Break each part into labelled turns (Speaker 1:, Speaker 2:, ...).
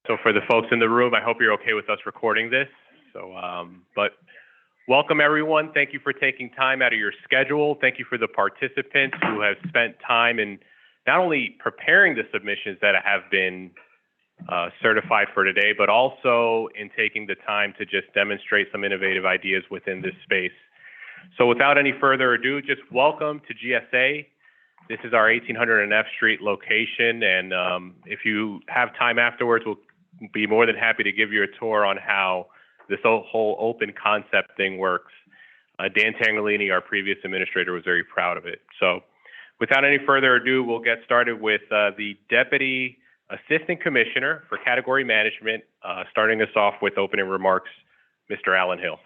Speaker 1: So for the folks in the room, I hope you're okay with us recording this. But welcome everyone. Thank you for taking time out of your schedule. Thank you for the participants who have spent time in not only preparing the submissions that have been certified for today, but also in taking the time to just demonstrate some innovative ideas within this space. So without any further ado, just welcome to GSA. This is our 1800 and F Street location, and if you have time afterwards, we'll be more than happy to give you a tour on how this whole open concept thing works. Dan Tangolini, our previous administrator, was very proud of it. So without any further ado, we'll get started with the Deputy Assistant Commissioner for Category Management, starting us off with opening remarks, Mr. Alan Hill.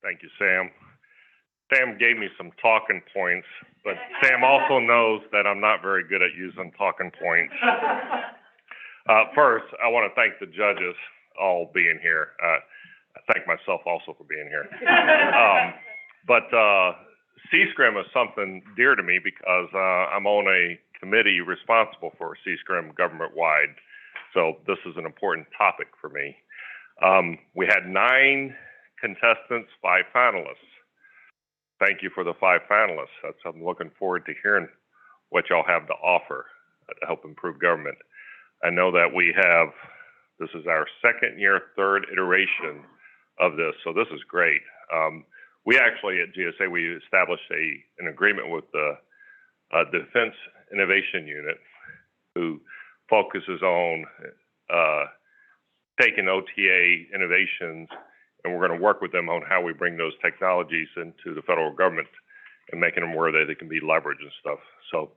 Speaker 2: Thank you, Sam. Sam gave me some talking points, but Sam also knows that I'm not very good at using talking points. First, I want to thank the judges all being here. I thank myself also for being here. C-SCRM is something dear to me because I'm on a committee responsible for C-SCRM government-wide. So this is an important topic for me. We had 9 contestants, 5 finalists. Thank you for the 5 finalists. I'm looking forward to hearing what y'all have to offer to help improve government. I know that this is our second year, 3rd iteration of this, so this is great. We actually at GSA, we established an agreement with the Defense Innovation Unit, who focuses on taking OTA innovations, and we're going to work with them on how we bring those technologies into the federal government and making them where they can be leveraged and stuff. So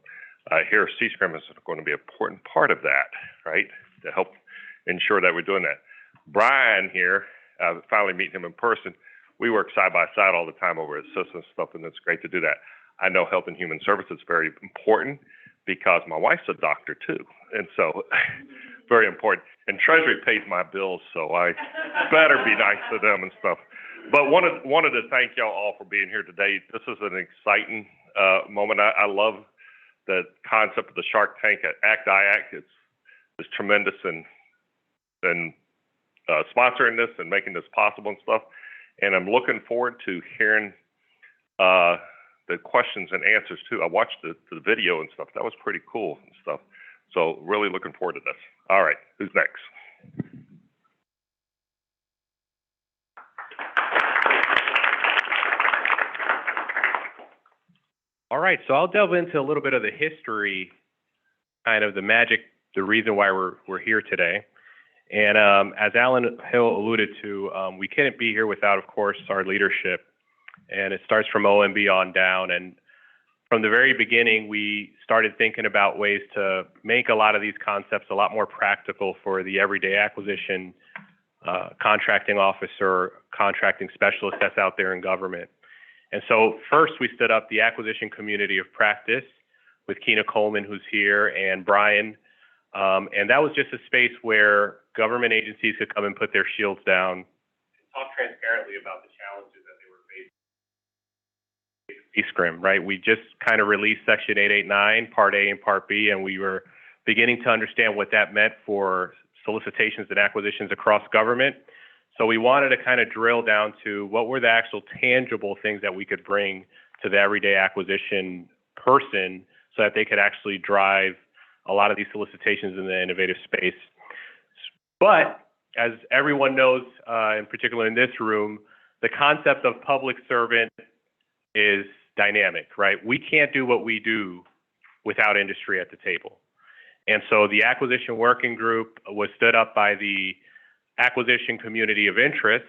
Speaker 2: here, C-SCRM is going to be an important part of that, right, to help ensure that we're doing that. Brian here, finally meeting him in person, we work side by side all the time over at systems stuff, and it's great to do that. I know Health and Human Services is very important because my wife's a doctor too, and so very important. And Treasury pays my bills, so I better be nice to them and stuff. But wanted to thank y'all all for being here today. This is an exciting moment. I love the concept of the Shark Tank at ACT-IAC. It's tremendous in sponsoring this and making this possible and stuff. And I'm looking forward to hearing the questions and answers too. I watched the video and stuff. That was pretty cool and stuff. So really looking forward to this. All right, who's next?
Speaker 1: All right, so I'll delve into a little bit of the history, kind of the magic, the reason why we're here today. And as Alan Hill alluded to, we couldn't be here without, of course, our leadership. And it starts from OMB on down. And from the very beginning, we started thinking about ways to make a lot of these concepts a lot more practical for the everyday acquisition, contracting officer, contracting specialist that's out there in government. And so first we stood up the acquisition community of practice with Keena Coleman, who's here, and Brian. And that was just a space where government agencies could come and put their shields down and talk transparently about the challenges that they were facing. C-SCRM, right? We just kind of released Section 889, Part A and Part B, and we were beginning to understand what that meant for solicitations and acquisitions across government. So we wanted to kind of drill down to what were the actual tangible things that we could bring to the everyday acquisition person so that they could actually drive a lot of these solicitations in the innovative space. But as everyone knows, in particular in this room, the concept of public servant is dynamic, right? We can't do what we do without industry at the table. And so the acquisition working group was stood up by the acquisition community of interest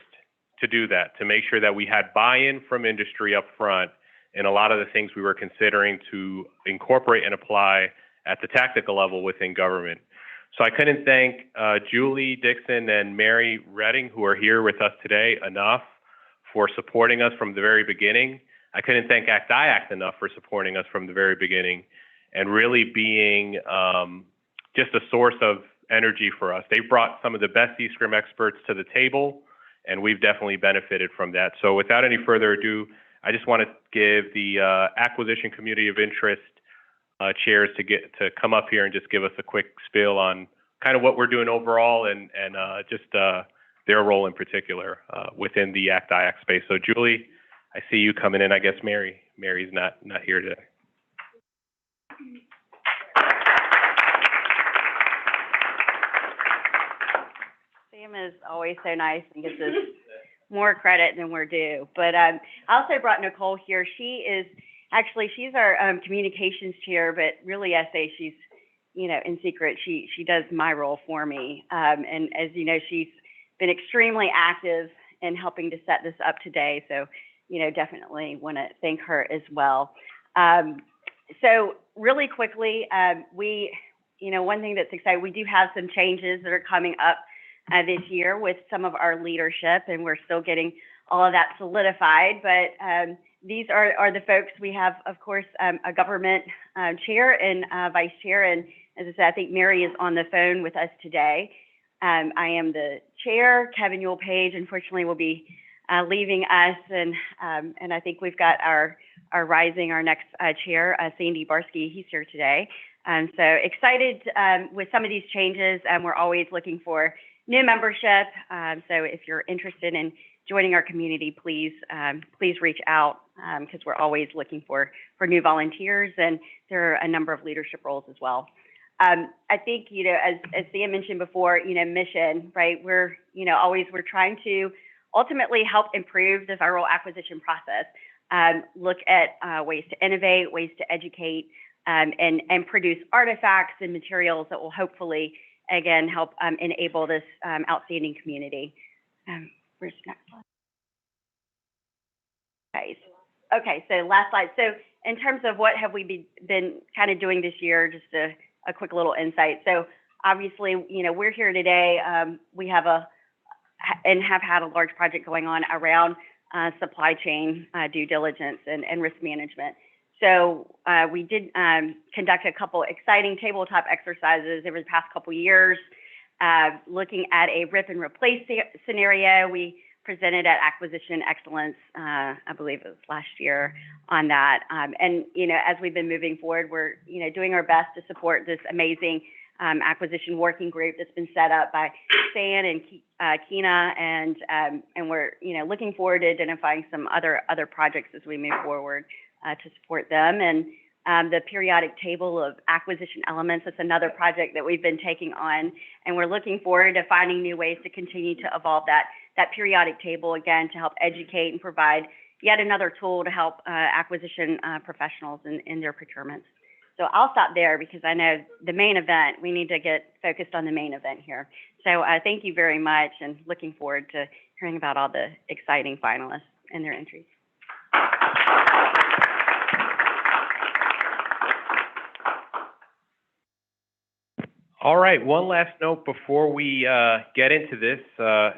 Speaker 1: to do that, to make sure that we had buy-in from industry up front in a lot of the things we were considering to incorporate and apply at the tactical level within government. So I couldn't thank Julie Dixon and Mary Redding, who are here with us today, enough for supporting us from the very beginning. I couldn't thank ACT-IAC enough for supporting us from the very beginning and really being just a source of energy for us. They brought some of the best C-SCRM experts to the table, and we've definitely benefited from that. So without any further ado, I just want to give the acquisition community of interest chairs to come up here and just give us a quick spiel on kind of what we're doing overall and just their role in particular within the ACT-IAC space. So Julie, I see you coming in. I guess Mary's not here today.
Speaker 3: Sam is always so nice and gives us more credit than we're due. But I also brought Nicole here. She's our communications chair, but really I say she's, in secret, she does my role for me. And as you know, she's been extremely active in helping to set this up today. So, definitely want to thank her as well. So really quickly, one thing that's exciting, we do have some changes that are coming up this year with some of our leadership, and we're still getting all of that solidified. But these are the folks we have, of course, a government chair and vice chair. And as I said, I think Mary is on the phone with us today. I am the chair. Kevin Yule-Page, unfortunately, will be leaving us, and I think we've got our next chair, Sandy Barsky. He's here today. So excited with some of these changes. We're always looking for new membership. So if you're interested in joining our community, please reach out because we're always looking for new volunteers, and there are a number of leadership roles as well. I think, as Sam mentioned before, mission, right? We're trying to ultimately help improve the viral acquisition process, look at ways to innovate, ways to educate, and produce artifacts and materials that will hopefully, again, help enable this outstanding community. Where's the next slide? Okay, so last slide. So in terms of what have we been kind of doing this year, just a quick little insight. So obviously, we're here today. We have have had a large project going on around supply chain due diligence and risk management. So we did conduct a couple exciting tabletop exercises over the past couple years, looking at a rip and replace scenario. We presented at Acquisition Excellence, I believe it was last year, on that. And as we've been moving forward, we're doing our best to support this amazing acquisition working group that's been set up by San and Kina, and we're looking forward to identifying some other projects as we move forward to support them. And the periodic table of acquisition elements, that's another project that we've been taking on, and we're looking forward to finding new ways to continue to evolve that periodic table, again, to help educate and provide yet another tool to help acquisition professionals in their procurements. So I'll stop there because I know the main event, we need to get focused on the main event here. So thank you very much, and looking forward to hearing about all the exciting finalists and their entries.
Speaker 1: All right, one last note before we get into this,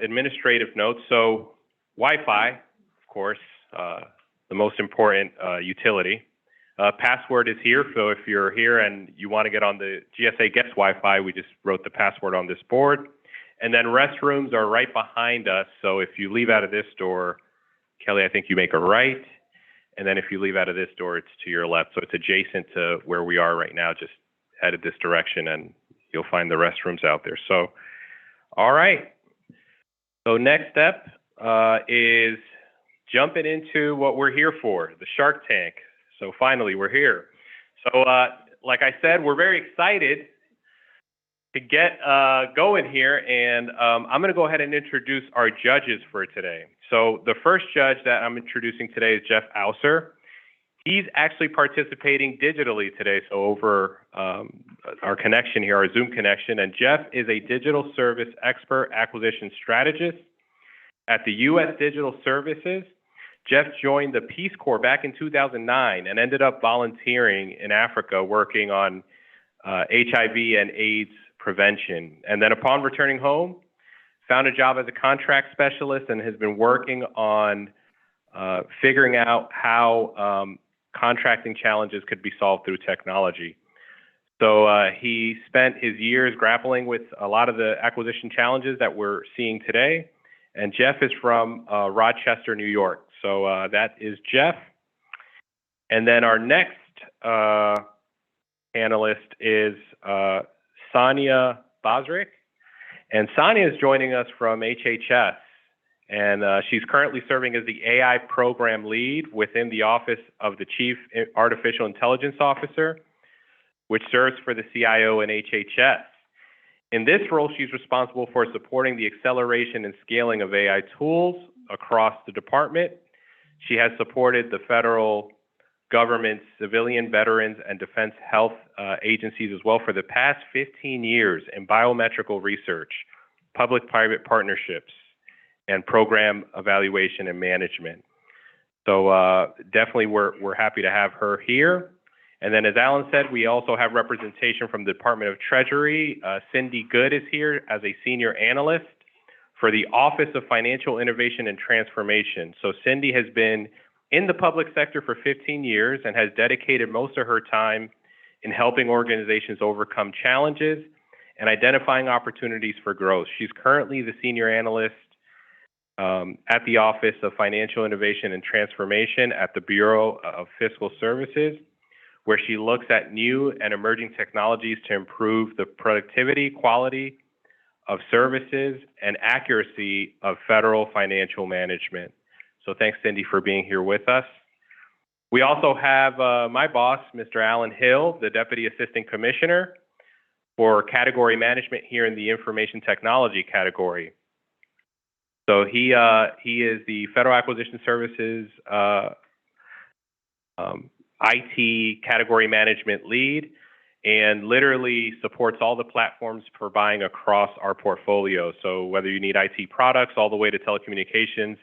Speaker 1: administrative note. So Wi-Fi, of course, the most important utility. Password is here, so if you're here and you want to get on the GSA Gets Wi-Fi, we just wrote the password on this board. And then restrooms are right behind us, so if you leave out of this door, Kelly, I think you make a right, and then if you leave out of this door, it's to your left. So it's adjacent to where we are right now, just headed this direction, and you'll find the restrooms out there. So, all right. So next step is jumping into what we're here for, the Shark Tank. So finally, we're here. So like I said, we're very excited to get going here, and I'm going to go ahead and introduce our judges for today. So the first judge that I'm introducing today is Jeff Auser. He's actually participating digitally today, so over our connection here, our Zoom connection. And Jeff is a digital service expert acquisition strategist at the U.S. Digital Services. Jeff joined the Peace Corps back in 2009 and ended up volunteering in Africa working on HIV and AIDS prevention. And then upon returning home, found a job as a contract specialist and has been working on figuring out how contracting challenges could be solved through technology. So he spent his years grappling with a lot of the acquisition challenges that we're seeing today. And Jeff is from Rochester, New York. So that is Jeff. And then our next panelist is Sonia Bosrick. And Sonia is joining us from HHS. And she's currently serving as the AI program lead within the Office of the Chief Artificial Intelligence Officer, which serves for the CIO and HHS. In this role, she's responsible for supporting the acceleration and scaling of AI tools across the department. She has supported the federal government, civilian, veterans, and defense health agencies as well for the past 15 years in biometrical research, public-private partnerships, and program evaluation and management. So definitely we're happy to have her here. And then as Alan said, we also have representation from the Department of Treasury. Cindy Good is here as a senior analyst for the Office of Financial Innovation and Transformation. So Cindy has been in the public sector for 15 years and has dedicated most of her time in helping organizations overcome challenges and identifying opportunities for growth. She's currently the senior analyst at the Office of Financial Innovation and Transformation at the Bureau of Fiscal Services, where she looks at new and emerging technologies to improve the productivity, quality of services, and accuracy of federal financial management. So thanks, Cindy, for being here with us. We also have my boss, Mr. Alan Hill, the Deputy Assistant Commissioner for Category Management here in the Information Technology category. So he is the Federal Acquisition Services IT category management lead, and literally supports all the platforms for buying across our portfolio. So whether you need IT products all the way to telecommunications,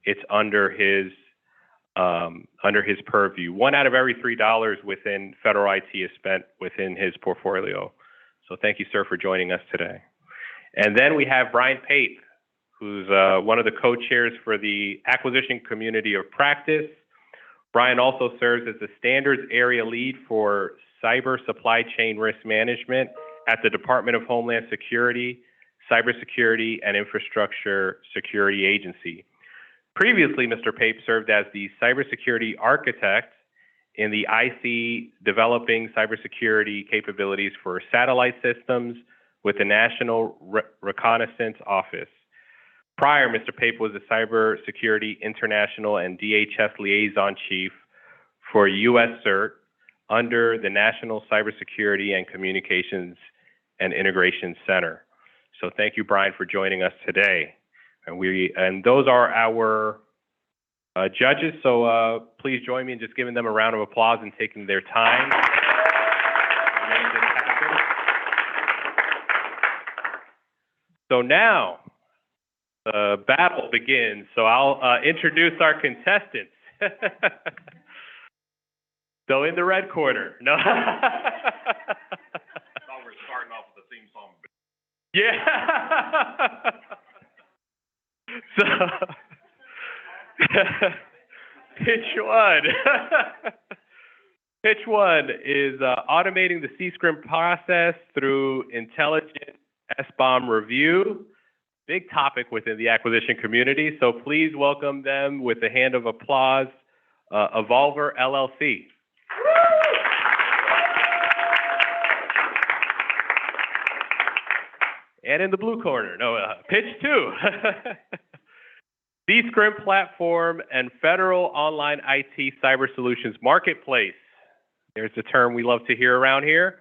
Speaker 1: it's under his purview. 1 out of every $3 within federal IT is spent within his portfolio. So thank you, sir, for joining us today. And then we have Brian Pape, who's one of the co-chairs for the Acquisition Community of Practice. Brian also serves as the Standards Area Lead for Cyber Supply Chain Risk Management at the Department of Homeland Security, Cybersecurity, and Infrastructure Security Agency. Previously, Mr. Pape served as the Cybersecurity Architect in the IC developing cybersecurity capabilities for satellite systems with the National Reconnaissance Office. Prior, Mr. Pape was the Cybersecurity International and DHS Liaison Chief for U.S. CERT under the National Cybersecurity and Communications and Integration Center. So thank you, Brian, for joining us today. And those are our judges. So please join me in just giving them a round of applause and taking their time to make this happen. So now, the battle begins. So I'll introduce our contestants. So in the red corner, no.
Speaker 2: I thought we were starting off with the theme song.
Speaker 1: Yeah. So pitch one is automating the C-SCRM process through intelligent SBOM review. Big topic within the acquisition community, so please welcome them with a hand of applause, Evolver LLC. And in the blue corner, pitch two. C-SCRM Platform and Federal Online IT Cyber Solutions Marketplace. There's a term we love to hear around here.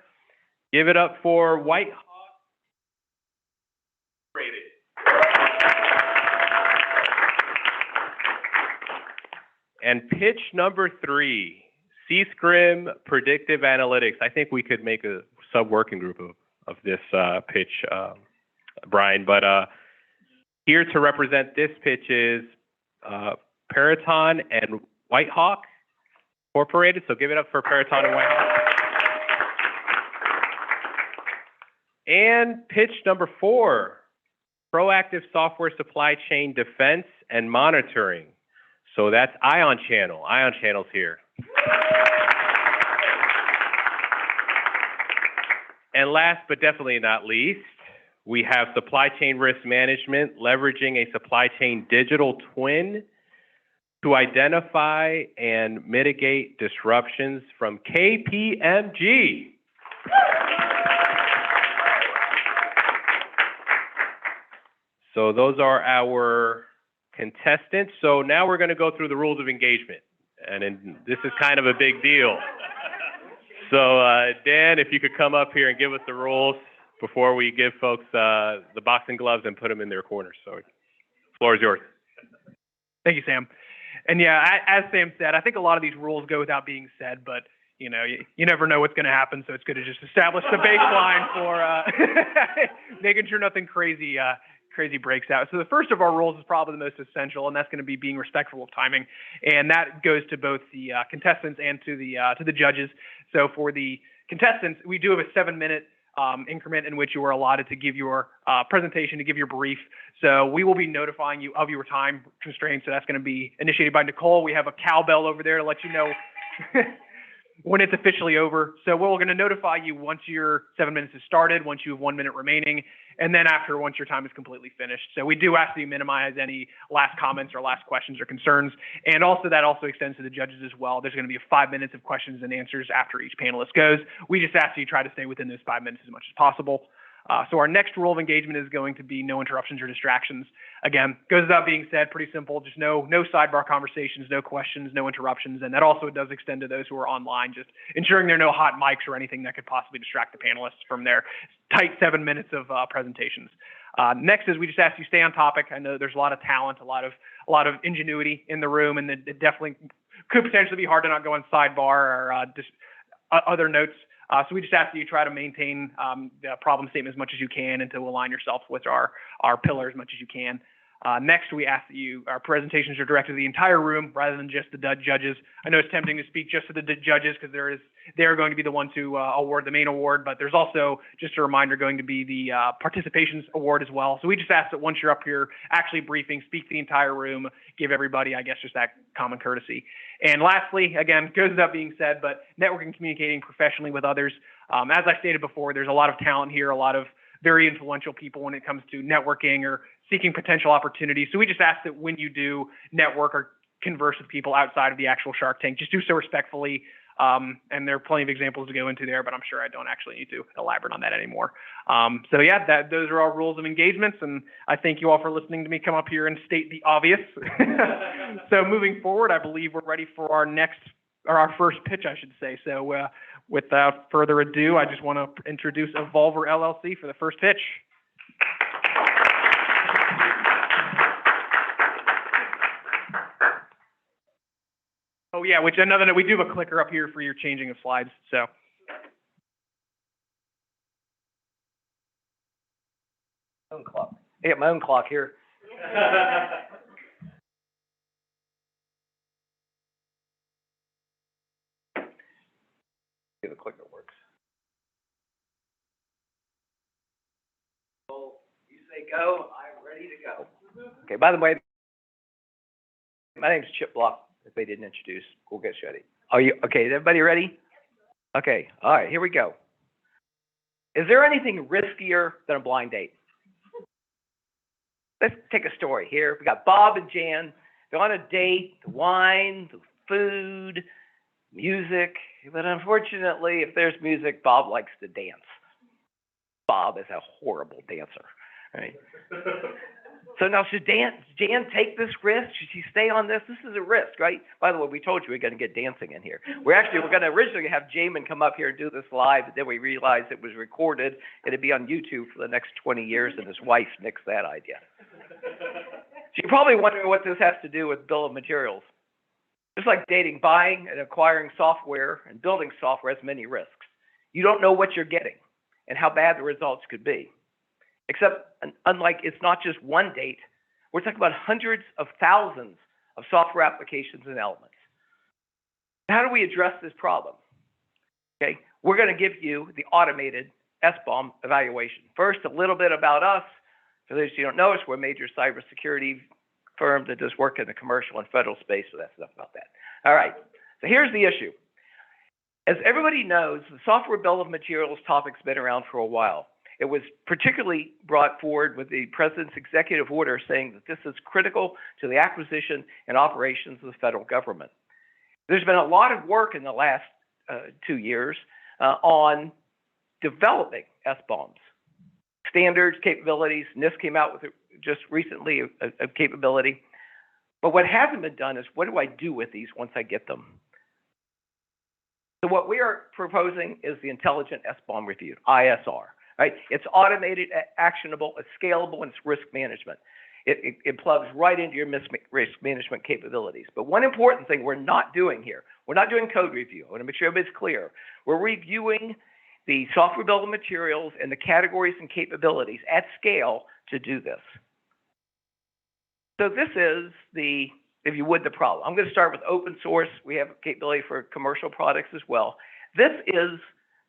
Speaker 1: Give it up for WhiteHawk. And pitch number three, C-SCRM Predictive Analytics. I think we could make a sub-working group of this pitch, Brian, but here to represent this pitch is Peraton and WhiteHawk Incorporated. So give it up for Peraton and WhiteHawk. And pitch number four, Proactive Software Supply Chain Defense and Monitoring. So that's Ion Channel. Ion Channel's here. And last but definitely not least, we have Supply Chain Risk Management, leveraging a supply chain digital twin to identify and mitigate disruptions from KPMG. So those are our contestants. So now we're going to go through the rules of engagement. And this is kind of a big deal. So Dan, if you could come up here and give us the rules before we give folks the boxing gloves and put them in their corners. So the floor is yours.
Speaker 4: Thank you, Sam. And yeah, as Sam said, I think a lot of these rules go without being said, but you know, you never know what's going to happen, so it's good to just establish the baseline for making sure nothing crazy breaks out. So the first of our rules is probably the most essential, and that's going to be being respectful of timing, and that goes to both the contestants and to the judges. So for the contestants, we do have a 7-minute increment in which you are allotted to give your presentation, to give your brief. So we will be notifying you of your time constraints. So that's going to be initiated by Nicole. We have a cowbell over there to let you know when it's officially over. So we're going to notify you once your 7 minutes is started, once you have 1 minute remaining, and then after, once your time is completely finished. So we do ask that you minimize any last comments or last questions or concerns. And also that also extends to the judges as well. There's going to be 5 minutes of questions and answers after each panelist goes. We just ask that you try to stay within those 5 minutes as much as possible. So our next rule of engagement is going to be no interruptions or distractions. Again, goes without being said, pretty simple, just no sidebar conversations, no questions, no interruptions. And that also does extend to those who are online, just ensuring there are no hot mics or anything that could possibly distract the panelists from their tight 7 minutes of presentations. Next is we just ask you stay on topic. I know there's a lot of talent, a lot of ingenuity in the room, and it definitely could potentially be hard to not go on sidebar or just other notes. So we just ask that you try to maintain the problem statement as much as you can and to align yourself with our pillar as much as you can. Next, we ask that our presentations are directed to the entire room rather than just the judges. I know it's tempting to speak just to the judges because they're going to be the ones who award the main award, but there's also, just a reminder, going to be the participations award as well. So we just ask that once you're up here actually briefing, speak to the entire room, give everybody, I guess, just that common courtesy. And lastly, again, goes without being said, but networking, communicating professionally with others. As I stated before, there's a lot of talent here, a lot of very influential people when it comes to networking or seeking potential opportunities. So we just ask that when you do network or converse with people outside of the actual Shark Tank, just do so respectfully. And there are plenty of examples to go into there, but I'm sure I don't actually need to elaborate on that anymore. So yeah, those are our rules of engagements, and I thank you all for listening to me come up here and state the obvious. So moving forward, I believe we're ready for our first pitch, I should say. So without further ado, I just want to introduce Evolver LLC for the first pitch. Oh yeah, we do have a clicker up here for your changing of slides. So.
Speaker 5: Own clock. I got my own clock here. See, the clicker works. So you say go, I'm ready to go. Okay. By the way, my name's Chip Block. If they didn't introduce, we'll get ready. Are you okay? Is everybody ready? Okay. All right. Here we go. Is there anything riskier than a blind date? Let's take a story here. We got Bob and Jan. They're on a date. The wine, the food, music. But unfortunately, if there's music, Bob likes to dance. Bob is a horrible dancer. Right? So now, should Jan take this risk? Should she stay on this? This is a risk, right? By the way, we told you we're going to get dancing in here. We're going to originally have Jamin come up here and do this live, but then we realized it was recorded. It'd be on YouTube for the next 20 years, and his wife nixed that idea. So you're probably wondering what this has to do with bill of materials. Just like dating, buying and acquiring software and building software has many risks. You don't know what you're getting and how bad the results could be. Except, unlike, it's not just one date. We're talking about hundreds of thousands of software applications and elements. How do we address this problem? Okay, we're going to give you the automated SBOM evaluation. First, a little bit about us. For those who don't know us, we're a major cybersecurity firm that does work in the commercial and federal space, so that's enough about that. All right, so here's the issue. As everybody knows, the software bill of materials topic's been around for a while. It was particularly brought forward with the president's executive order saying that this is critical to the acquisition and operations of the federal government. There's been a lot of work in the last 2 years on developing SBOMs, standards, capabilities. NIST came out with just recently a capability. But what hasn't been done is, what do I do with these once I get them? So what we are proposing is the Intelligent SBOM Review, ISR, right? It's automated, actionable, it's scalable, and it's risk management. It plugs right into your risk management capabilities. But one important thing we're not doing here, we're not doing code review. I want to make sure everybody's clear. We're reviewing the software bill of materials and the categories and capabilities at scale to do this. So this is the, if you would, the problem. I'm going to start with open source. We have a capability for commercial products as well. This is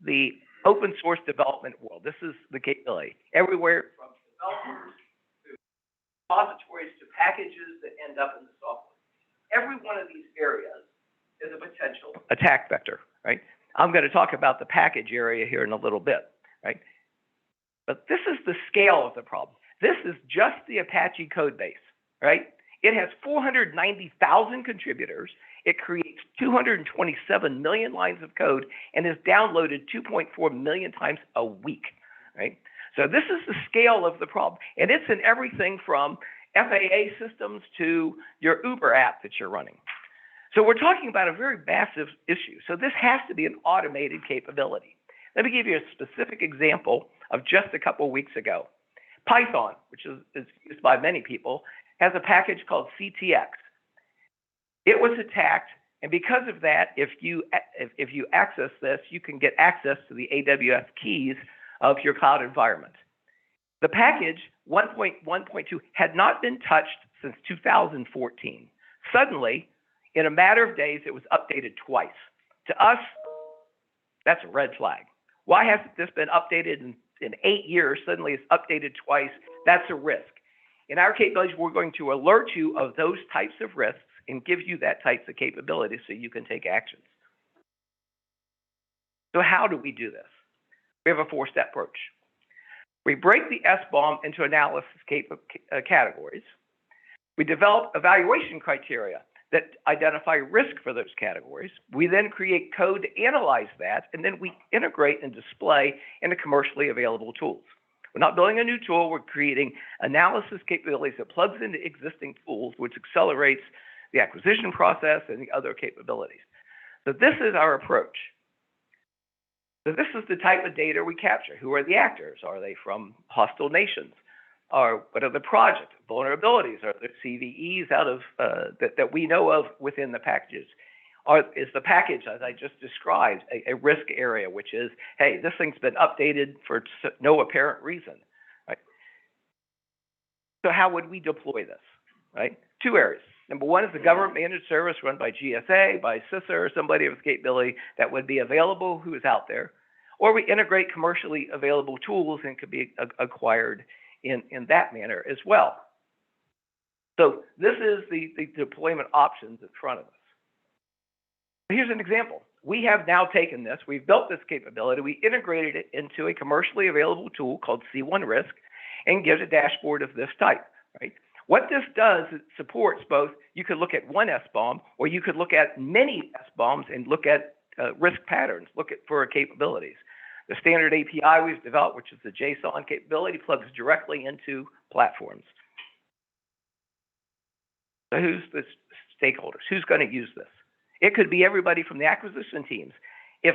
Speaker 5: the open source development world. This is the capability. Everywhere from developers to repositories to packages that end up in the software. Every one of these areas is a potential attack vector, right? I'm going to talk about the package area here in a little bit, right? But this is the scale of the problem. This is just the Apache code base, right? It has 490,000 contributors. It creates 227 million lines of code and is downloaded 2.4 million times a week, right? So this is the scale of the problem. And it's in everything from FAA systems to your Uber app that you're running. So we're talking about a very massive issue. So this has to be an automated capability. Let me give you a specific example of just a couple of weeks ago. Python, which is used by many people, has a package called CTX. It was attacked, and because of that, if you access this, you can get access to the AWS keys of your cloud environment. The package 1.1.2 had not been touched since 2014. Suddenly, in a matter of days, it was updated twice. To us, that's a red flag. Why hasn't this been updated in 8 years? Suddenly it's updated twice. That's a risk. In our capabilities, we're going to alert you of those types of risks and give you that types of capabilities so you can take actions. So how do we do this? We have a 4-step approach. We break the SBOM into analysis categories. We develop evaluation criteria that identify risk for those categories. We then create code to analyze that, and then we integrate and display into commercially available tools. We're not building a new tool, we're creating analysis capabilities that plugs into existing tools, which accelerates the acquisition process and the other capabilities. So this is our approach. So this is the type of data we capture. Who are the actors? Are they from hostile nations? Or what are the project vulnerabilities? Are there CVEs out of that we know of within the packages? Is the package, as I just described, a risk area, which is, hey, this thing's been updated for no apparent reason, right? So how would we deploy this, right? 2 areas. Number one is the government managed service run by GSA, by CISA, or somebody with capability that would be available who is out there. Or we integrate commercially available tools and could be acquired in that manner as well. So this is the deployment options in front of us. Here's an example. We have now taken this, we've built this capability, we integrated it into a commercially available tool called C1 Risk and gives a dashboard of this type, right? What this does, it supports both, you could look at one SBOM or you could look at many SBOMs and look at risk patterns, for capabilities. The standard API we've developed, which is the JSON capability, plugs directly into platforms. So who's the stakeholders? Who's going to use this? It could be everybody from the acquisition teams. If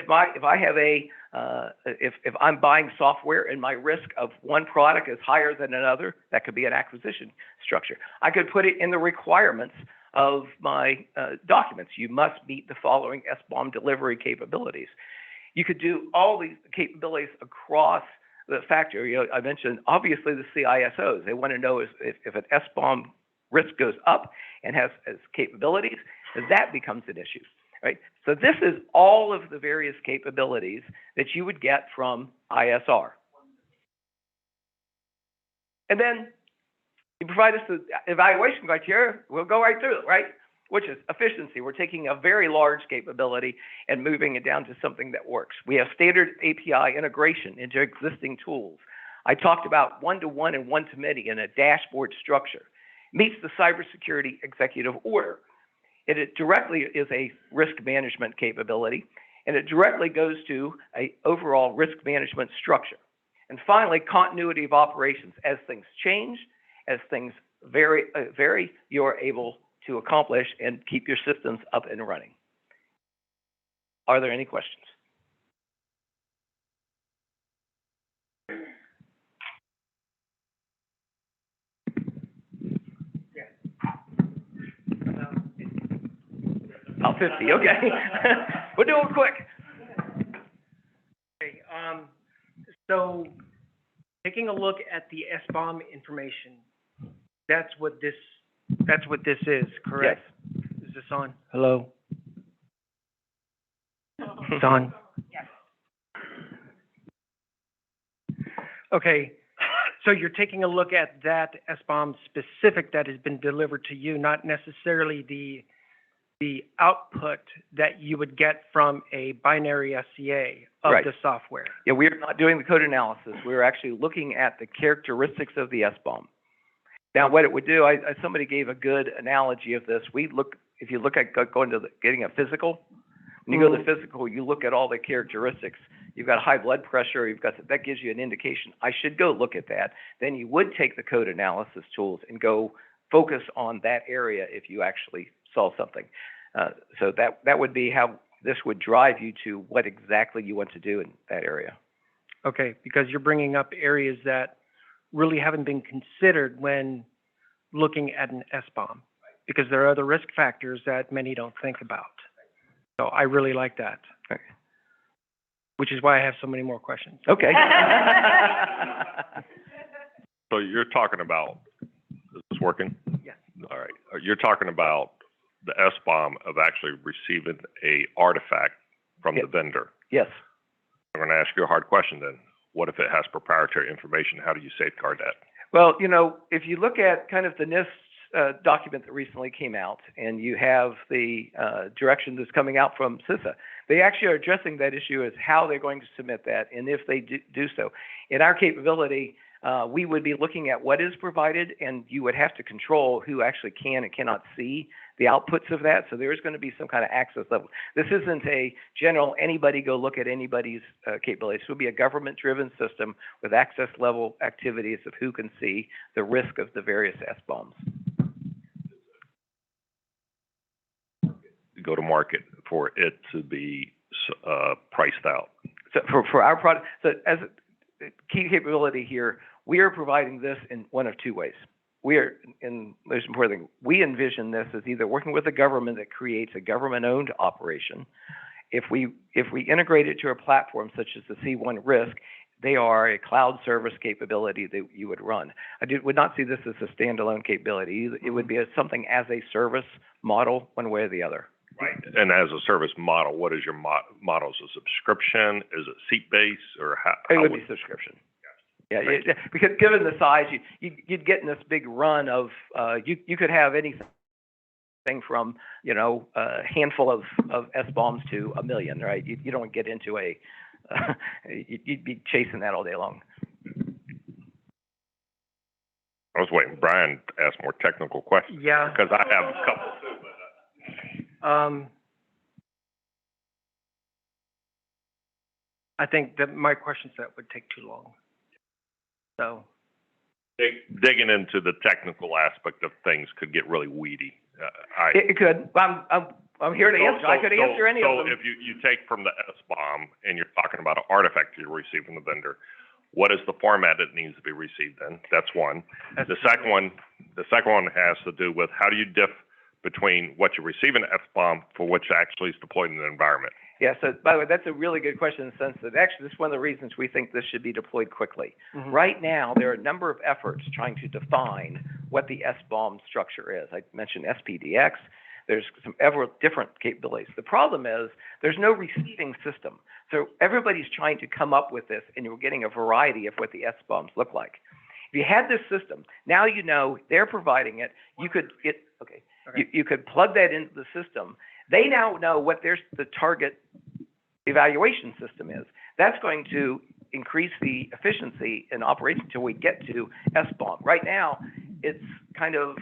Speaker 5: I'm buying software and my risk of one product is higher than another, that could be an acquisition structure. I could put it in the requirements of my documents. You must meet the following SBOM delivery capabilities. You could do all these capabilities across the factor. You know, I mentioned obviously the CISOs. They want to know if an SBOM risk goes up and has capabilities, that becomes an issue, right? So this is all of the various capabilities that you would get from ISR. And then you provide us the evaluation criteria, we'll go right through it, right? Which is efficiency. We're taking a very large capability and moving it down to something that works. We have standard API integration into existing tools. I talked about one-to-one and one-to-many in a dashboard structure. Meets the cybersecurity executive order. It directly is a risk management capability. And it directly goes to a overall risk management structure. And finally, continuity of operations. As things change, as things vary, you're able to accomplish and keep your systems up and running. Are there any questions? About 50, okay. We'll do it quick.
Speaker 6: Okay, so taking a look at the SBOM information, that's what this is, correct?
Speaker 5: Yes.
Speaker 6: Is this on? Hello? It's on?
Speaker 3: Yes.
Speaker 6: Okay, so you're taking a look at that SBOM specific that has been delivered to you, not necessarily the output that you would get from a binary SCA of
Speaker 5: Right.
Speaker 6: the software.
Speaker 5: Yeah, we are not doing the code analysis. We're actually looking at the characteristics of the SBOM. Now, what it would do, somebody gave a good analogy of this. If you look at going to getting a physical, when you go to the physical, you look at all the characteristics. You've got high blood pressure. That gives you an indication. I should go look at that. Then you would take the code analysis tools and go focus on that area if you actually saw something. So that would be how this would drive you to what exactly you want to do in that area.
Speaker 6: Okay, because you're bringing up areas that really haven't been considered when looking at an SBOM, because there are other risk factors that many don't think about. So I really like that,
Speaker 5: Okay.
Speaker 6: which is why I have so many more questions.
Speaker 5: Okay.
Speaker 2: So you're talking about, is this working?
Speaker 6: Yes.
Speaker 2: All right. You're talking about the SBOM of actually receiving a artifact from the vendor.
Speaker 5: Yes.
Speaker 2: I'm going to ask you a hard question then. What if it has proprietary information? How do you safeguard that?
Speaker 5: Well, if you look at kind of the NIST document that recently came out, and you have the direction that's coming out from CISA, they actually are addressing that issue as how they're going to submit that, and if they do so. In our capability, we would be looking at what is provided, and you would have to control who actually can and cannot see the outputs of that. So there is going to be some kind of access level. This isn't a general anybody go look at anybody's capabilities. This will be a government-driven system with access level activities of who can see the risk of the various SBOMs.
Speaker 2: Go to market for it to be priced out.
Speaker 5: So for our product, so as a key capability here, we are providing this in one of two ways. We are, and most important thing, we envision this as either working with a government that creates a government-owned operation. If we integrate it to a platform such as the C1 Risk, they are a cloud service capability that you would run. Would not see this as a standalone capability. It would be something as a service model, one way or the other.
Speaker 2: Right. And as a service model, what is your model? Is it subscription? Is it seat-based? Or how
Speaker 5: It would be subscription. Yeah, because given the size, you'd get in this big run of, you could have anything from, a handful of SBOMs to 1 million, right? You don't get into you'd be chasing that all day long.
Speaker 2: I was waiting Brian to ask more technical questions.
Speaker 6: Yeah.
Speaker 2: Because I have a couple too, but
Speaker 6: I think that my question set would take too long. So
Speaker 2: digging into the technical aspect of things could get really weedy.
Speaker 5: It could. I'm here to answer. I could answer any of them.
Speaker 2: So if you take from the SBOM and you're talking about an artifact you receive from the vendor, what is the format that needs to be received in? That's one. The second one has to do with how do you diff between what you receive in SBOM for what actually is deployed in the environment.
Speaker 5: Yeah, so by the way, that's a really good question in the sense that actually this is one of the reasons we think this should be deployed quickly.
Speaker 6: Mhm.
Speaker 5: Right now, there are a number of efforts trying to define what the SBOM structure is. I mentioned SPDX. There's some ever different capabilities. The problem is there's no receiving system. So everybody's trying to come up with this, and you're getting a variety of what the SBOMs look like. If you had this system, now you know they're providing it. You could get, okay. You could plug that into the system. They now know what the target evaluation system is. That's going to increase the efficiency in operation until we get to SBOM. Right now, it's kind of,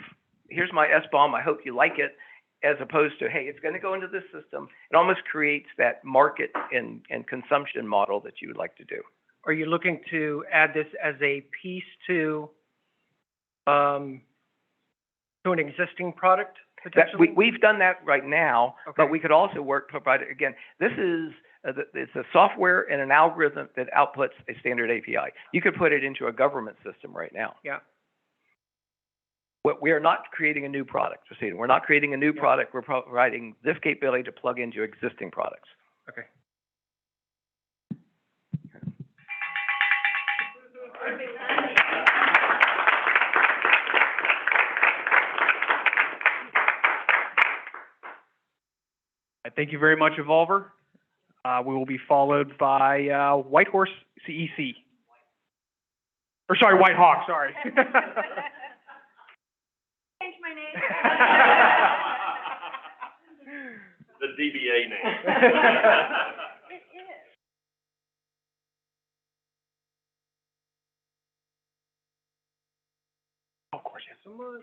Speaker 5: here's my SBOM, I hope you like it. as opposed to, hey, it's going to go into this system. It almost creates that market and consumption model that you would like to do.
Speaker 6: Are you looking to add this as a piece to an existing product potentially?
Speaker 5: We've done that right now,
Speaker 6: Okay.
Speaker 5: but we could also provide it again. This is it's a software and an algorithm that outputs a standard API. You could put it into a government system right now.
Speaker 6: Yeah.
Speaker 5: We are not creating a new product. We're not creating a new product. We're providing this capability to plug into existing products.
Speaker 6: Okay.
Speaker 4: Thank you very much, Evolver. We will be followed by WhiteHawk CEC. Or sorry, WhiteHawk, sorry.
Speaker 3: Change my name.
Speaker 2: The DBA name.
Speaker 3: It is.
Speaker 4: Of course, yes.
Speaker 6: So much.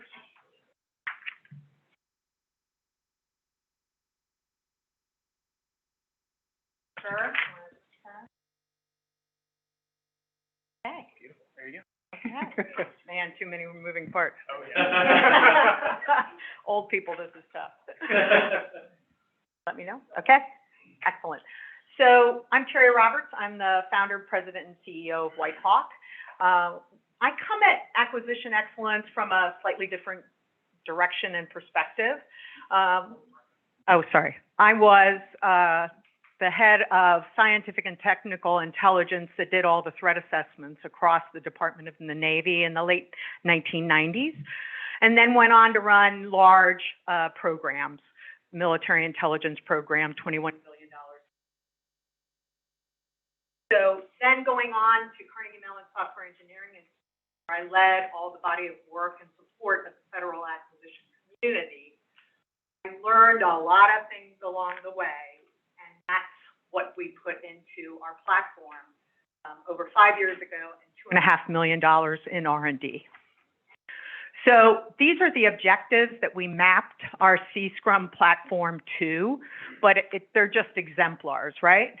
Speaker 3: Sure. Okay.
Speaker 4: There you go.
Speaker 3: Okay. Man, too many moving parts.
Speaker 4: Oh, yeah.
Speaker 3: Old people, this is tough. Let me know. Okay. Excellent. So I'm Terry Roberts. I'm the founder, president, and CEO of WhiteHawk. I come at acquisition excellence from a slightly different direction and perspective. I was the head of scientific and technical intelligence that did all the threat assessments across the Department of the Navy in the late 1990s, and then went on to run large programs, military intelligence program, $21 billion. So then going on to Carnegie Mellon Software Engineering, and where I led all the body of work and support of the federal acquisition community. I learned a lot of things along the way. That's what we put into our platform over 5 years ago and $2.5 million in R&D. So these are the objectives that we mapped our C-SCRM platform to, but they're just exemplars, right?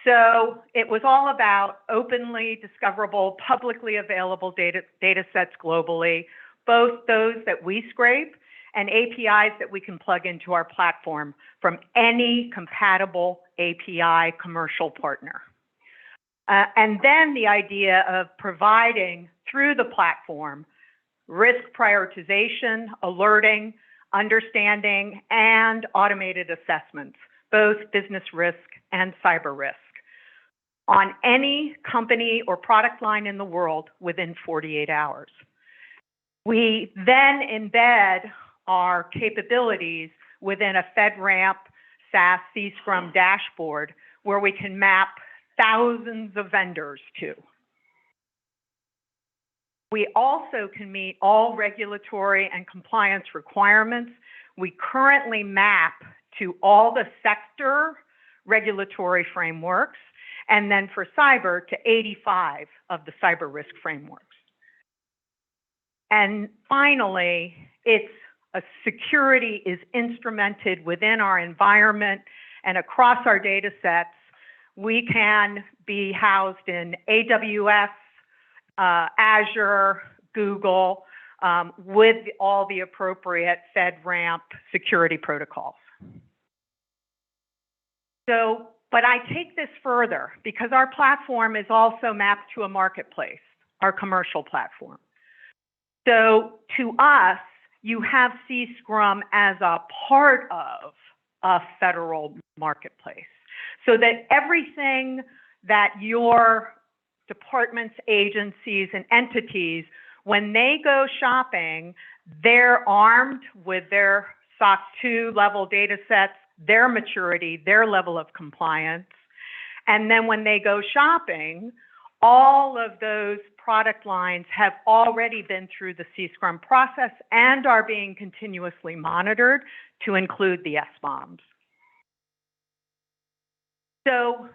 Speaker 3: So it was all about openly discoverable, publicly available data sets globally, both those that we scrape and APIs that we can plug into our platform from any compatible API commercial partner. And then the idea of providing through the platform risk prioritization, alerting, understanding, and automated assessments, both business risk and cyber risk, on any company or product line in the world within 48 hours. We then embed our capabilities within a FedRAMP SaaS C-SCRM dashboard where we can map thousands of vendors to. We also can meet all regulatory and compliance requirements. We currently map to all the sector regulatory frameworks, and then for cyber to 85 of the cyber risk frameworks. And finally, security is instrumented within our environment and across our data sets. We can be housed in AWS, Azure, Google, with all the appropriate FedRAMP security protocols. So, but I take this further because our platform is also mapped to a marketplace, our commercial platform. So to us, you have C-SCRM as a part of a federal marketplace, so that everything that your departments, agencies, and entities, when they go shopping, they're armed with their SOC 2 level data sets, their maturity, their level of compliance. And then when they go shopping, all of those product lines have already been through the C-SCRM process and are being continuously monitored to include the SBOMs. So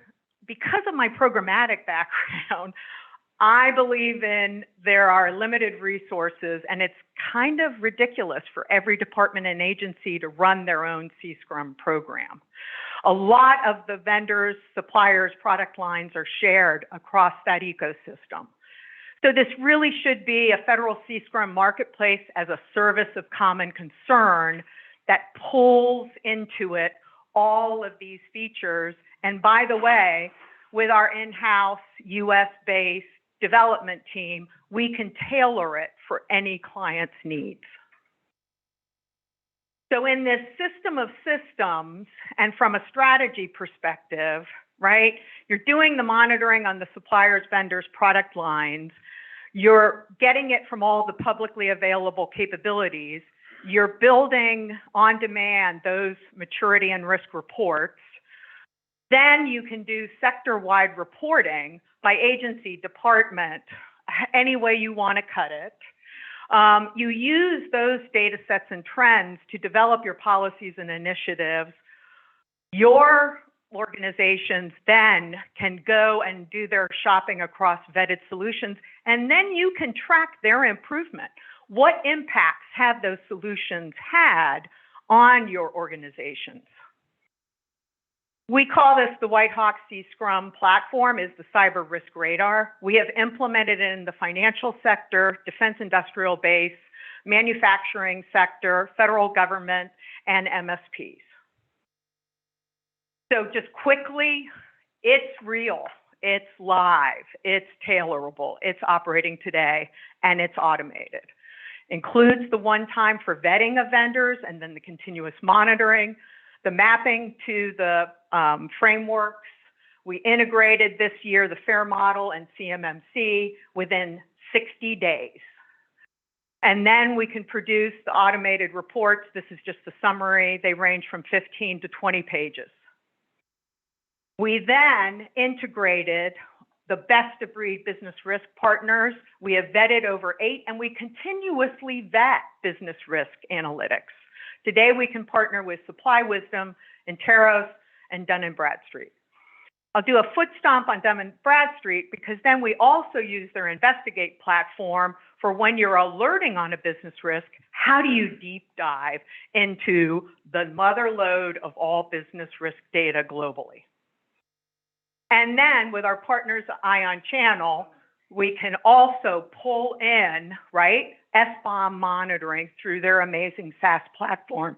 Speaker 3: because of my programmatic background,
Speaker 7: I believe in there are limited resources, and it's kind of ridiculous for every department and agency to run their own C-SCRM program. A lot of the vendors, suppliers, product lines are shared across that ecosystem. So this really should be a federal C-SCRM marketplace as a service of common concern that pulls into it all of these features. And by the way, with our in-house US-based development team, we can tailor it for any client's needs. So in this system of systems, and from a strategy perspective, right, you're doing the monitoring on the suppliers, vendors, product lines, you're getting it from all the publicly available capabilities, you're building on demand those maturity and risk reports. Then you can do sector-wide reporting by agency, department, any way you want to cut it. You use those data sets and trends to develop your policies and initiatives. Your organizations then can go and do their shopping across vetted solutions, and then you can track their improvement. What impacts have those solutions had on your organizations? We call this the WhiteHawk C-SCRM platform, is the cyber risk radar. We have implemented it in the financial sector, defense industrial base, manufacturing sector, federal government, and MSPs. So just quickly, it's real, it's live, it's tailorable, it's operating today, and it's automated. Includes the one time for vetting of vendors and then the continuous monitoring, the mapping to the frameworks. We integrated this year the FAIR model and CMMC within 60 days. And then we can produce the automated reports. This is just the summary. They range from 15 to 20 pages. We then integrated the best of breed business risk partners. We have vetted over 8, and we continuously vet business risk analytics. Today, we can partner with Supply Wisdom, Interos, and Dun & Bradstreet. I'll do a foot stomp on Dun & Bradstreet because then we also use their Investigate platform for when you're alerting on a business risk, how do you deep dive into the mother lode of all business risk data globally? And then with our partners, ION Channel, we can also pull in, right, SBOM monitoring through their amazing SaaS platform.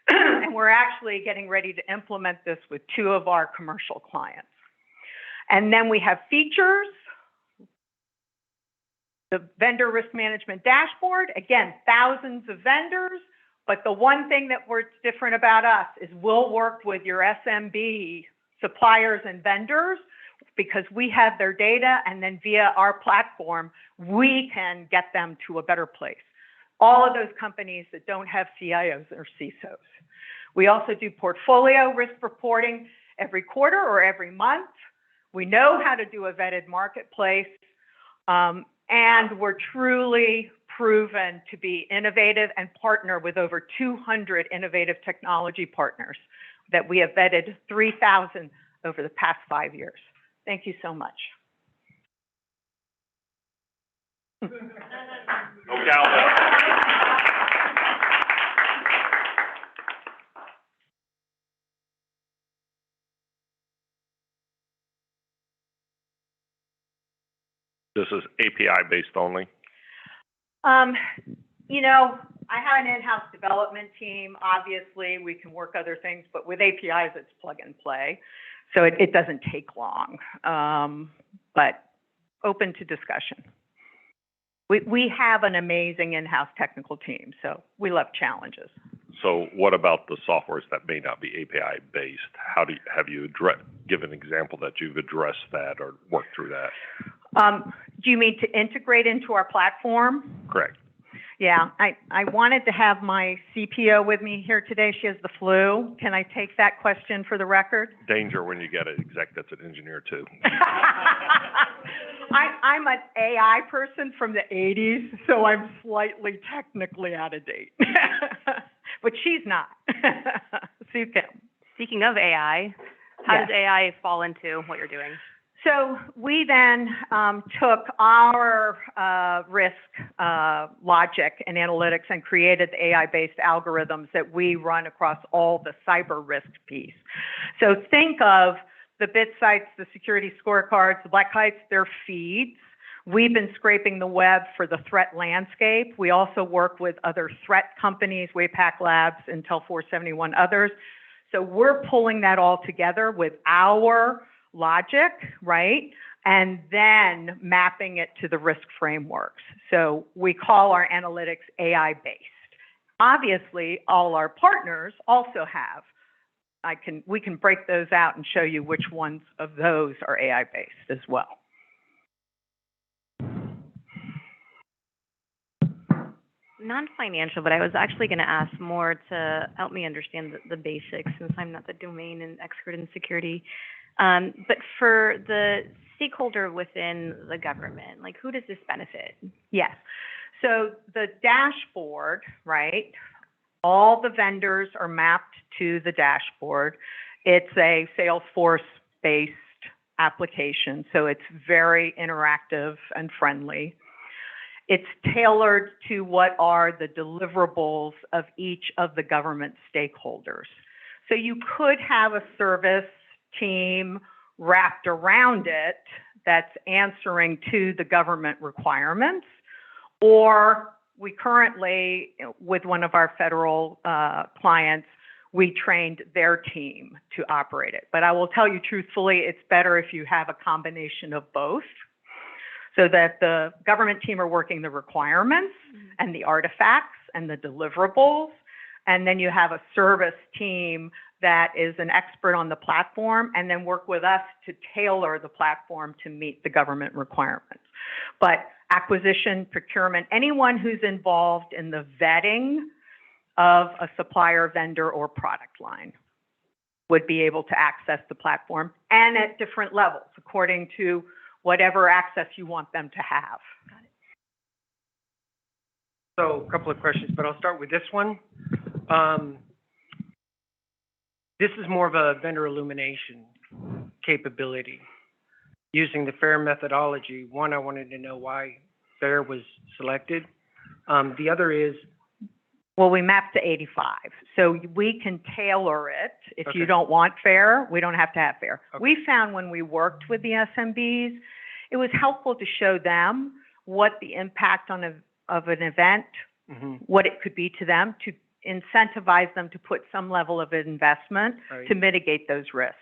Speaker 7: And we're actually getting ready to implement this with 2 of our commercial clients. And then we have features, the vendor risk management dashboard, again, thousands of vendors, but the one thing that works different about us is we'll work with your SMB suppliers and vendors because we have their data, and then via our platform, we can get them to a better place. All of those companies that don't have CIOs or CISOs. We also do portfolio risk reporting every quarter or every month. We know how to do a vetted marketplace, and we're truly proven to be innovative and partner with over 200 innovative technology partners that we have vetted 3,000 over the past 5 years. Thank you so much.
Speaker 2: This is API based only?
Speaker 7: You know, I have an in-house development team. Obviously, we can work other things, but with APIs, it's plug and play. So it doesn't take long, but open to discussion. We have an amazing in-house technical team, so we love challenges.
Speaker 2: So what about the softwares that may not be API based? Have you give an example that you've addressed that or worked through that?
Speaker 7: Do you mean to integrate into our platform?
Speaker 2: Correct.
Speaker 7: Yeah, I wanted to have my CPO with me here today. She has the flu. Can I take that question for the record?
Speaker 2: Danger when you get an exec that's an engineer too.
Speaker 7: I'm an AI person from the 80s, so I'm slightly technically out of date. But she's not. Sue Kim.
Speaker 8: Speaking of AI, how does AI fall into what you're doing?
Speaker 7: So we then took our risk logic and analytics and created the AI-based algorithms that we run across all the cyber risk piece. So think of the bit sites, the security scorecards, the black kites, they're feeds. We've been scraping the web for the threat landscape. We also work with other threat companies, WhiteHawk Labs, Intel 471, others. So we're pulling that all together with our logic, right? And then mapping it to the risk frameworks. So we call our analytics AI-based. Obviously, all our partners also have. We can break those out and show you which ones of those are AI-based as well.
Speaker 8: Non-financial, but I was actually going to ask more to help me understand the basics, since I'm not the domain and expert in security. But for the stakeholder within the government, like, who does this benefit?
Speaker 7: Yes. So the dashboard, right? All the vendors are mapped to the dashboard. It's a Salesforce-based application, so it's very interactive and friendly. It's tailored to what are the deliverables of each of the government stakeholders. So you could have a service team wrapped around it that's answering to the government requirements, or we currently, with one of our federal clients, we trained their team to operate it. But I will tell you truthfully, it's better if you have a combination of both, so that the government team are working the requirements and the artifacts and the deliverables, and then you have a service team that is an expert on the platform, and then work with us to tailor the platform to meet the government requirements. But acquisition, procurement, anyone who's involved in the vetting of a supplier, vendor, or product line would be able to access the platform, and at different levels, according to whatever access you want them to have.
Speaker 8: Got it.
Speaker 6: So a couple of questions, but I'll start with this one. This is more of a vendor illumination capability using the FAIR methodology. One, I wanted to know why FAIR was selected. The other is,
Speaker 7: well, we mapped to 85, so we can tailor it. If
Speaker 6: Okay.
Speaker 7: you don't want FAIR, we don't have to have FAIR.
Speaker 6: Okay.
Speaker 7: We found when we worked with the SMBs, it was helpful to show them what the impact of an event, what it could be to them, to incentivize them to put some level of investment
Speaker 6: Right.
Speaker 7: to mitigate those risks.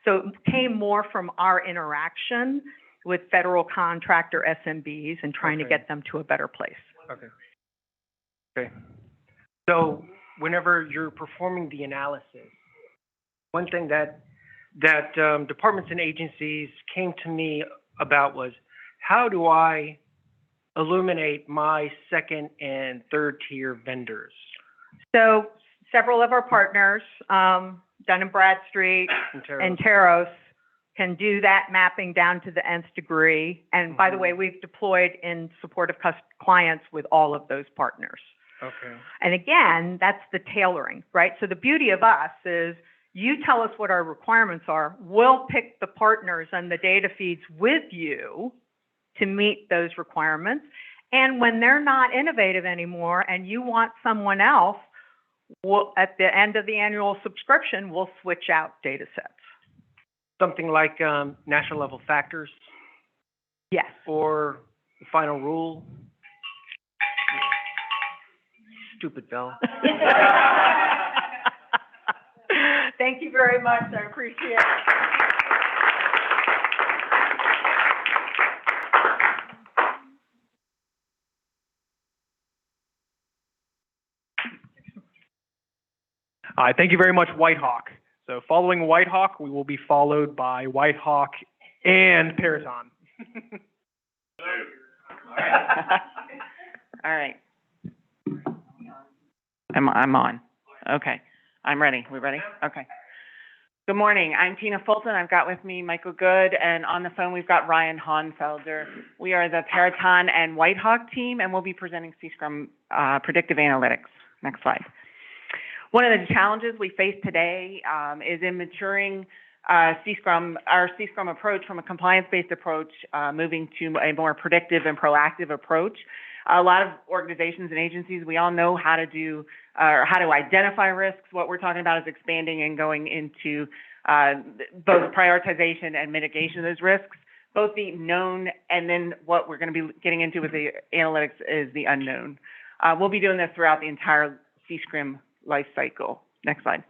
Speaker 7: So it came more from our interaction with federal contractor SMBs and trying to
Speaker 6: Okay.
Speaker 7: get them to a better place.
Speaker 6: Okay. Okay. So whenever you're performing the analysis, one thing that departments and agencies came to me about was, how do I illuminate my second and third tier vendors?
Speaker 7: So several of our partners, Dun & Bradstreet and Teros, can do that mapping down to the nth degree. And by the way, we've deployed in support of clients with all of those partners.
Speaker 6: Okay.
Speaker 7: And again, that's the tailoring, right? So the beauty of us is you tell us what our requirements are. We'll pick the partners and the data feeds with you to meet those requirements. And when they're not innovative anymore and you want someone else, at the end of the annual subscription, we'll switch out data sets.
Speaker 6: Something like national level factors
Speaker 7: Yes.
Speaker 6: or the final rule. Stupid bell.
Speaker 7: Thank you very much. I appreciate it.
Speaker 4: All right, thank you very much, WhiteHawk. So following WhiteHawk, we will be followed by WhiteHawk and Peraton.
Speaker 9: All right. I'm on. Okay. I'm ready. We ready? Okay. Good morning. I'm Tina Fulton. I've got with me Michael Good, and on the phone we've got Ryan Honfelder. We are the Periton and WhiteHawk team, and we'll be presenting C-SCRM Predictive Analytics. Next slide. One of the challenges we face today is in maturing C-SCRM, our C-SCRM approach from a compliance-based approach, moving to a more predictive and proactive approach. A lot of organizations and agencies, we all know how to do, or how to identify risks. What we're talking about is expanding and going into both prioritization and mitigation of those risks, both the known and then what we're going to be getting into with the analytics is the unknown. We'll be doing this throughout the entire C-SCRM life cycle. Next slide.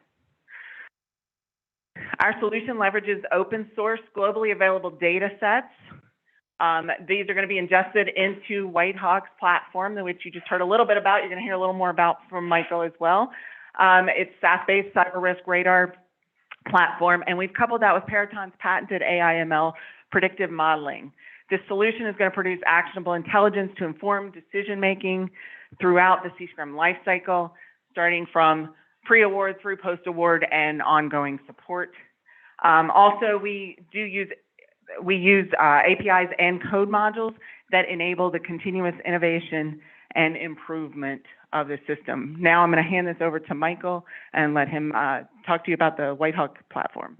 Speaker 9: Our solution leverages open source, globally available data sets. These are going to be ingested into WhiteHawk's platform, which you just heard a little bit about. You're going to hear a little more about from Michael as well. It's SaaS-based cyber risk radar platform, and we've coupled that with Peraton's patented AI/ML predictive modeling. This solution is going to produce actionable intelligence to inform decision-making throughout the C-SCRM lifecycle, starting from pre-award through post-award and ongoing support. Also, we use APIs and code modules that enable the continuous innovation and improvement of the system. Now I'm going to hand this over to Michael and let him talk to you about the WhiteHawk platform.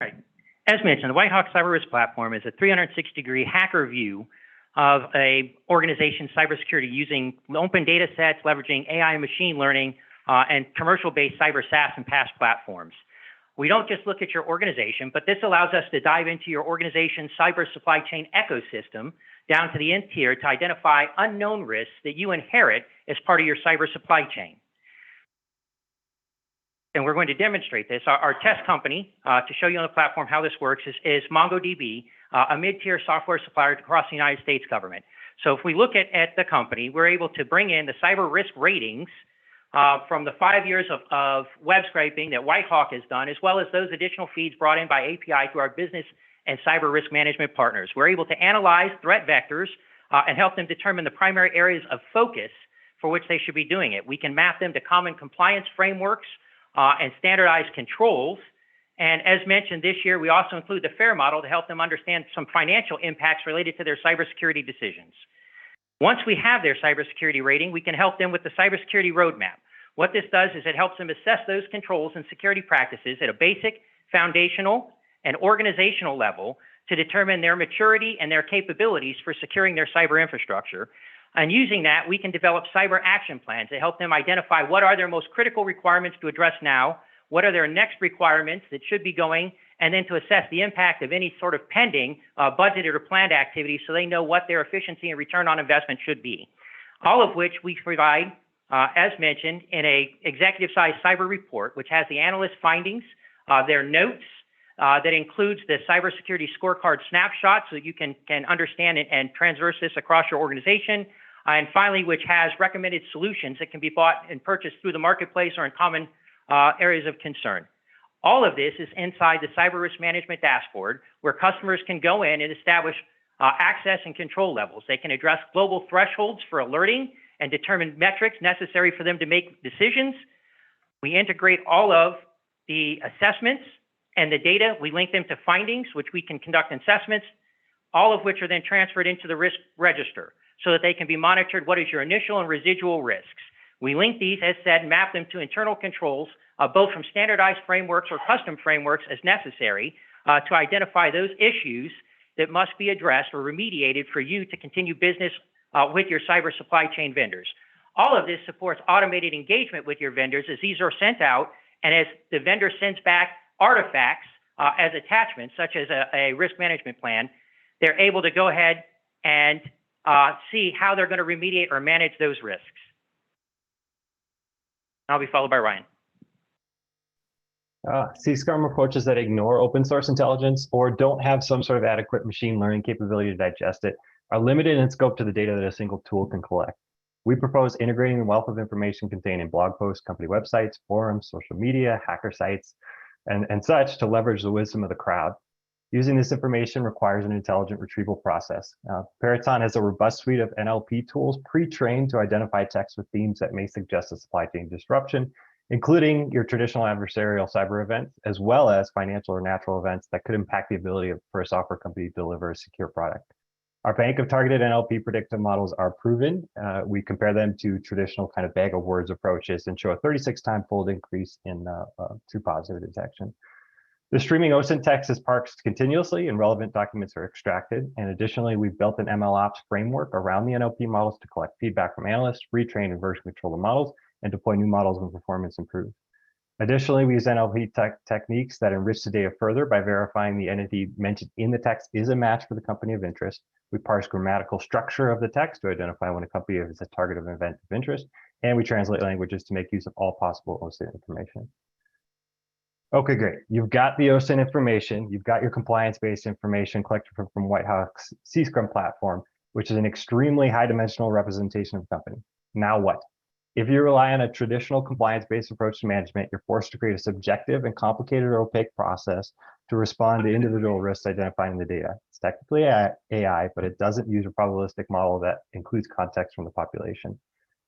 Speaker 10: Right. As mentioned, the WhiteHawk Cyber Risk Platform is a 360-degree hacker view of a organization's cybersecurity using open data sets, leveraging AI and machine learning, and commercial-based cyber SaaS and PaaS platforms. We don't just look at your organization, but this allows us to dive into your organization's cyber supply chain ecosystem down to the nth tier to identify unknown risks that you inherit as part of your cyber supply chain. And we're going to demonstrate this. Our test company, to show you on the platform how this works, is MongoDB, a mid-tier software supplier across the United States government. So if we look at the company, we're able to bring in the cyber risk ratings from the 5 years of web scraping that WhiteHawk has done, as well as those additional feeds brought in by API through our business and cyber risk management partners. We're able to analyze threat vectors and help them determine the primary areas of focus for which they should be doing it. We can map them to common compliance frameworks and standardized controls. And as mentioned this year, we also include the FAIR model to help them understand some financial impacts related to their cybersecurity decisions. Once we have their cybersecurity rating, we can help them with the cybersecurity roadmap. What this does is it helps them assess those controls and security practices at a basic, foundational, and organizational level to determine their maturity and their capabilities for securing their cyber infrastructure. And using that, we can develop cyber action plans to help them identify what are their most critical requirements to address now, what are their next requirements that should be going, and then to assess the impact of any sort of pending budgeted or planned activities so they know what their efficiency and return on investment should be. All of which we provide, as mentioned, in a executive-sized cyber report, which has the analyst findings, their notes, that includes the cybersecurity scorecard snapshot so that you can understand and transverse this across your organization. And finally, which has recommended solutions that can be bought and purchased through the marketplace or in common areas of concern. All of this is inside the cyber risk management dashboard where customers can go in and establish access and control levels. They can address global thresholds for alerting and determine metrics necessary for them to make decisions. We integrate all of the assessments and the data. We link them to findings, which we can conduct assessments, all of which are then transferred into the risk register so that they can be monitored. What is your initial and residual risks? We link these, as said, map them to internal controls, both from standardized frameworks or custom frameworks as necessary to identify those issues that must be addressed or remediated for you to continue business with your cyber supply chain vendors. All of this supports automated engagement with your vendors as these are sent out, and as the vendor sends back artifacts as attachments, such as a risk management plan, they're able to go ahead and see how they're going to remediate or manage those risks. I'll be followed by Ryan.
Speaker 11: C-SCRM approaches that ignore open source intelligence or don't have some sort of adequate machine learning capability to digest it are limited in scope to the data that a single tool can collect. We propose integrating the wealth of information contained in blog posts, company websites, forums, social media, hacker sites, and such to leverage the wisdom of the crowd. Using this information requires an intelligent retrieval process. Periton has a robust suite of NLP tools pre-trained to identify text with themes that may suggest a supply chain disruption, including your traditional adversarial cyber events, as well as financial or natural events that could impact the ability for a software company to deliver a secure product. Our bank of targeted NLP predictive models are proven. We compare them to traditional kind of bag of words approaches and show a 36-time fold increase in true positive detection. The streaming OSINT text is parsed continuously and relevant documents are extracted. And additionally, we've built an MLOps framework around the NLP models to collect feedback from analysts, retrain and version control the models, and deploy new models when performance improves. Additionally, we use NLP techniques that enrich the data further by verifying the entity mentioned in the text is a match for the company of interest. We parse grammatical structure of the text to identify when a company is a target of an event of interest, and we translate languages to make use of all possible OSINT information. Okay, great. You've got the OSINT information. You've got your compliance-based information collected from WhiteHawk's C-SCRM platform, which is an extremely high-dimensional representation of the company. Now what? If you rely on a traditional compliance-based approach to management, you're forced to create a subjective and complicated or opaque process to respond to individual risks identified in the data. It's technically AI, but it doesn't use a probabilistic model that includes context from the population.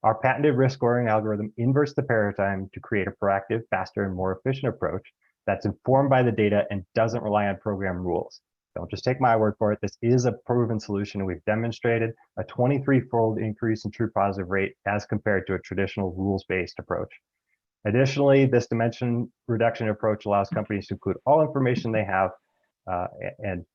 Speaker 11: Our patented risk scoring algorithm inverts the paradigm to create a proactive, faster, and more efficient approach that's informed by the data and doesn't rely on program rules. Don't just take my word for it. This is a proven solution. We've demonstrated a 23-fold increase in true positive rate as compared to a traditional rules-based approach. Additionally, this dimension reduction approach allows companies to include all information they have and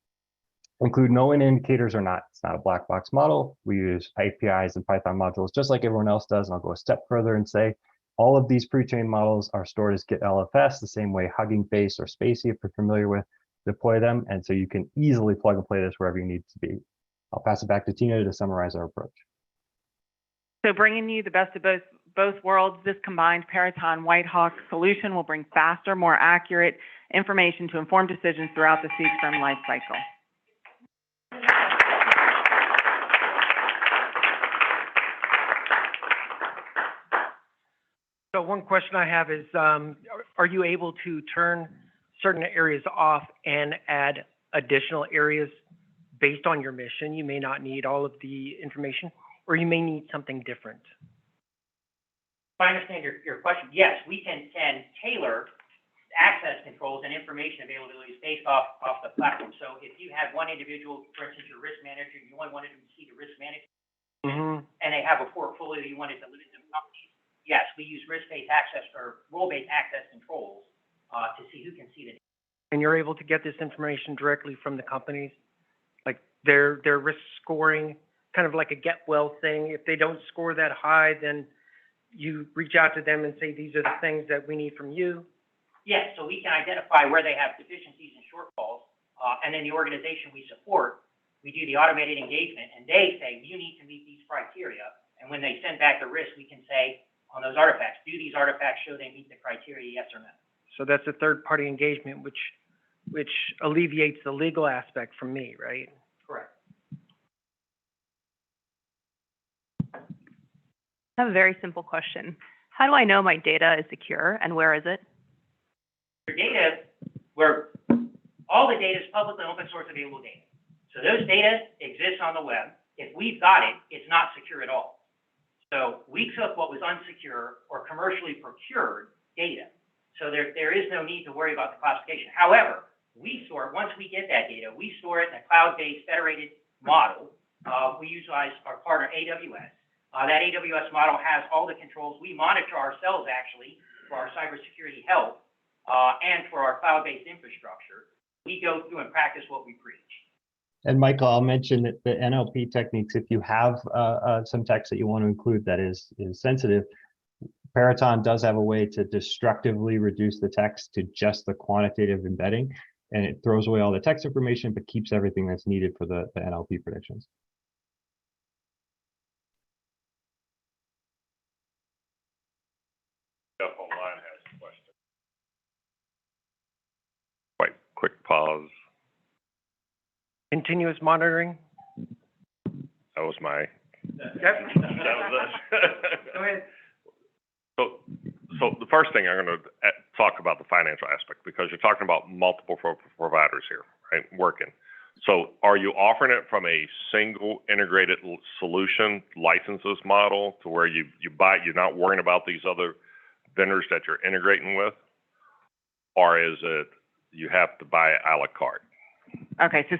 Speaker 11: include known indicators or not. It's not a black box model. We use APIs and Python modules just like everyone else does. And I'll go a step further and say all of these pre-trained models are stored as Git LFS, the same way Hugging Face or Spacey, if you're familiar with, deploy them. And so you can easily plug and play this wherever you need to be. I'll pass it back to Tina to summarize our approach.
Speaker 9: So bringing you the best of both worlds, this combined Peraton WhiteHawk solution will bring faster, more accurate information to inform decisions throughout the C-SCRM lifecycle.
Speaker 6: So one question I have is, are you able to turn certain areas off and add additional areas based on your mission? You may not need all of the information, or you may need something different.
Speaker 10: If I understand your question, yes, we can tailor access controls and information availability based off the platform. So if you have one individual, for instance, your risk manager, you only wanted them to see the risk management, and they have a portfolio you wanted to limit them companies, yes, we use risk-based access or role-based access controls to see who can see the data.
Speaker 6: And you're able to get this information directly from the companies, like their risk scoring, kind of like a get well thing. If they don't score that high, then you reach out to them and say, these are the things that we need from you.
Speaker 10: Yes, so we can identify where they have deficiencies and shortfalls, and then the organization we support, we do the automated engagement, and they say, you need to meet these criteria. And when they send back the risk, we can say on those artifacts, do these artifacts show they meet the criteria, yes or no?
Speaker 6: So that's a third-party engagement, which alleviates the legal aspect from me, right?
Speaker 10: Correct.
Speaker 8: I have a very simple question. How do I know my data is secure and where is it?
Speaker 10: Your data, where all the data is publicly open source available data. So those data exist on the web. If we've got it, it's not secure at all. So we took what was unsecure or commercially procured data. So there is no need to worry about the classification. However, we store it, once we get that data, we store it in a cloud-based federated model. We utilize our partner AWS. That AWS model has all the controls. We monitor ourselves actually for our cybersecurity health and for our cloud-based infrastructure. We go through and practice what we preach.
Speaker 11: And Michael, I'll mention that the NLP techniques, if you have some text that you want to include that is sensitive, Peraton does have a way to destructively reduce the text to just the quantitative embedding, and it throws away all the text information, but keeps everything that's needed for the NLP predictions.
Speaker 2: Jeff online has a question. Wait, quick pause.
Speaker 6: Continuous monitoring.
Speaker 2: That was my.
Speaker 6: Yep.
Speaker 2: That was it.
Speaker 6: Go ahead.
Speaker 2: So the first thing I'm going to talk about the financial aspect, because you're talking about multiple providers here, right? Working. So are you offering it from a single integrated solution licenses model to where you buy, you're not worrying about these other vendors that you're integrating with? Or is it you have to buy a la carte?
Speaker 9: Okay, so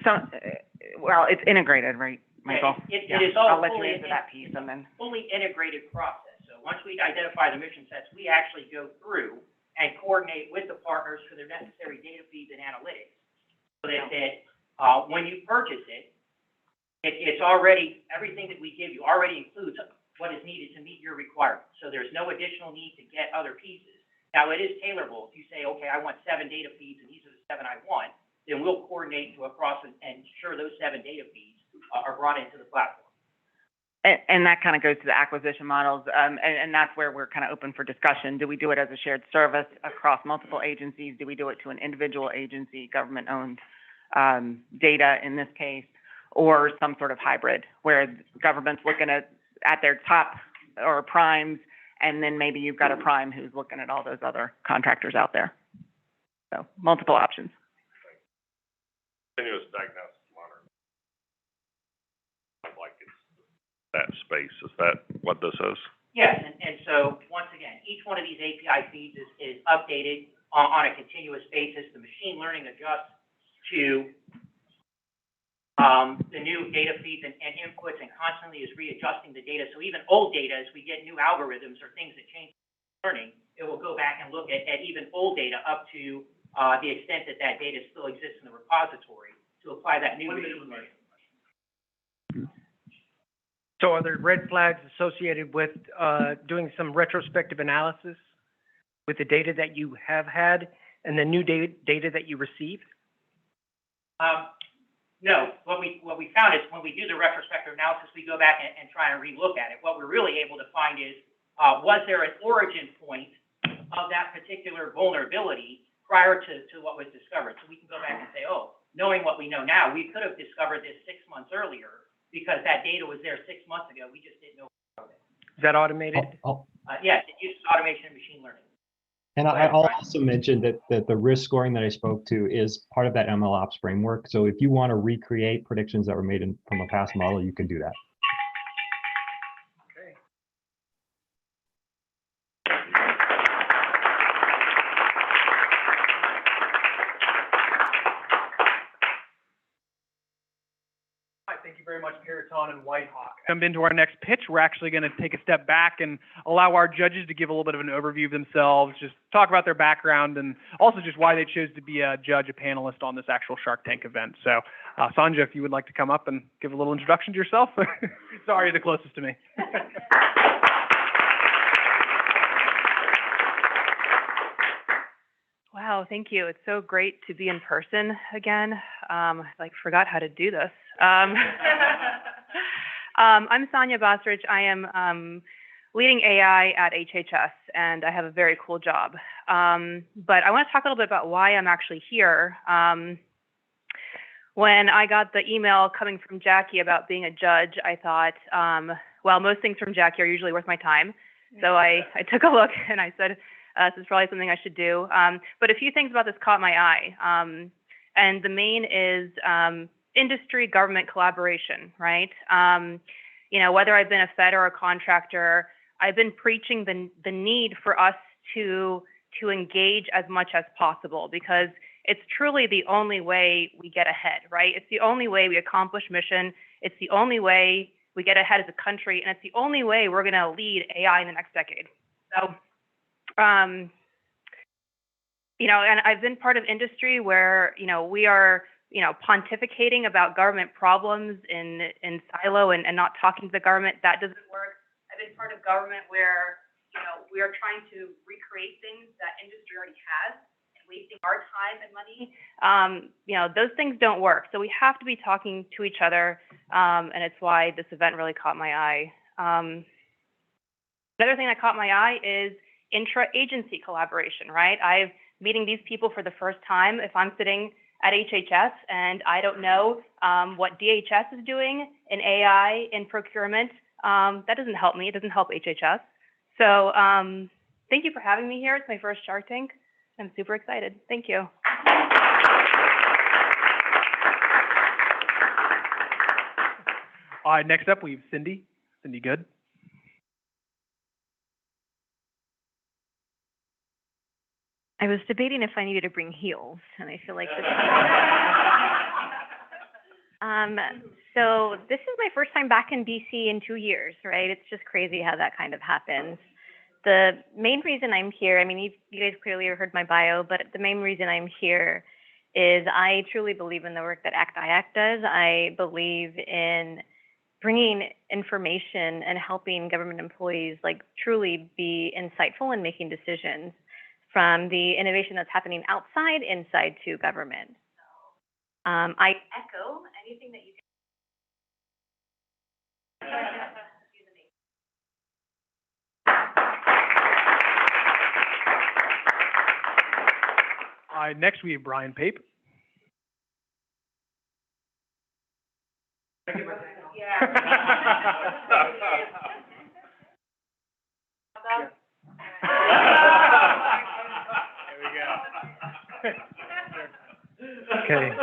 Speaker 9: well, it's integrated, right, Michael?
Speaker 10: It is all
Speaker 9: I'll let you
Speaker 10: fully
Speaker 9: answer that piece and then.
Speaker 10: Fully integrated process. So once we identify the mission sets, we actually go through and coordinate with the partners for their necessary data feeds and analytics. So that when you purchase it, it's already, everything that we give you already includes what is needed to meet your requirements. So there's no additional need to get other pieces. Now, it is tailorable. If you say, okay, I want 7 data feeds and these are the 7 I want, then we'll coordinate to across and ensure those 7 data feeds are brought into the platform.
Speaker 9: And that kind of goes to the acquisition models, and that's where we're kind of open for discussion. Do we do it as a shared service across multiple agencies? Do we do it to an individual agency, government-owned data in this case, or some sort of hybrid where government's looking at their top or primes, and then maybe you've got a prime who's looking at all those other contractors out there. So multiple options.
Speaker 2: Continuous diagnosis monitoring. Like it's that space. Is that what this is?
Speaker 10: Yes, and so once again, each one of these API feeds is updated on a continuous basis. The machine learning adjusts to the new data feeds and inputs, and constantly is readjusting the data. So even old data, as we get new algorithms or things that change learning, it will go back and look at even old data up to the extent that that data still exists in the repository to apply that new machine learning.
Speaker 6: So are there red flags associated with doing some retrospective analysis with the data that you have had and the new data that you received?
Speaker 10: No, what we found is when we do the retrospective analysis, we go back and try and relook at it. What we're really able to find is, was there an origin point of that particular vulnerability prior to what was discovered? So we can go back and say, oh, knowing what we know now, we could have discovered this 6 months earlier because that data was there 6 months ago. We just didn't know about it.
Speaker 6: Is that automated?
Speaker 10: Yes, it uses automation and machine learning.
Speaker 11: And I'll also mention that the risk scoring that I spoke to is part of that MLOps framework. So if you want to recreate predictions that were made from a past model, you can do that.
Speaker 6: Okay.
Speaker 4: Hi, thank you very much, Peraton and WhiteHawk. Jump into our next pitch. We're actually going to take a step back and allow our judges to give a little bit of an overview of themselves, just talk about their background, and also just why they chose to be a judge, a panelist on this actual Shark Tank event. So, Sanja, if you would like to come up and give a little introduction to yourself. Sorry, you're the closest to me.
Speaker 12: Wow, thank you. It's so great to be in person again. Forgot how to do this. I'm Sanja Bosrich. I am leading AI at HHS, and I have a very cool job. But I want to talk a little bit about why I'm actually here. When I got the email coming from Jackie about being a judge, I thought, well, most things from Jackie are usually worth my time. So I took a look and I said, this is probably something I should do. But a few things about this caught my eye. And the main is industry government collaboration, right? Whether I've been a Fed or a contractor, I've been preaching the need for us to engage as much as possible, because it's truly the only way we get ahead, right? It's the only way we accomplish mission. It's the only way we get ahead as a country, and it's the only way we're going to lead AI in the next decade. So, and I've been part of industry where, we are, pontificating about government problems in silo and not talking to the government. That doesn't work. I've been part of government where, we are trying to recreate things that industry already has and wasting our time and money. Those things don't work. So we have to be talking to each other, and it's why this event really caught my eye. Another thing that caught my eye is intra-agency collaboration, right? I'm meeting these people for the first time. If I'm sitting at HHS and I don't know what DHS is doing in AI, in procurement, that doesn't help me. It doesn't help HHS. So thank you for having me here. It's my first Shark Tank. I'm super excited. Thank you.
Speaker 4: All right, next up we have Cindy. Cindy Good.
Speaker 8: I was debating if I needed to bring heels, and I feel like this. So this is my first time back in DC in 2 years, right? It's just crazy how that kind of happens. the main reason I'm here, I mean, you guys clearly heard my bio, but the main reason I'm here is I truly believe in the work that ACT-IAC does. I believe in bringing information and helping government employees like truly be insightful in making decisions from the innovation that's happening outside, inside to government. I echo anything that you
Speaker 4: Next, we have Brian Pape.
Speaker 6: Okay.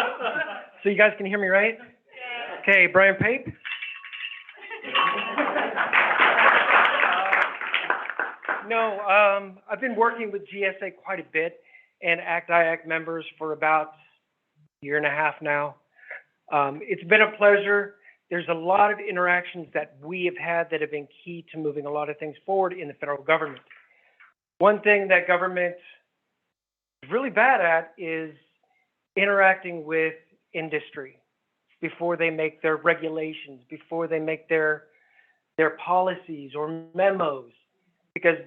Speaker 6: So you guys can hear me, right? Okay, Brian Pape. I've been working with GSA quite a bit and ACT-IAC members for about a year and a half now. It's been a pleasure. There's a lot of interactions that we have had that have been key to moving a lot of things forward in the federal government. One thing that government is really bad at is interacting with industry before they make their regulations, before they make their policies or memos, because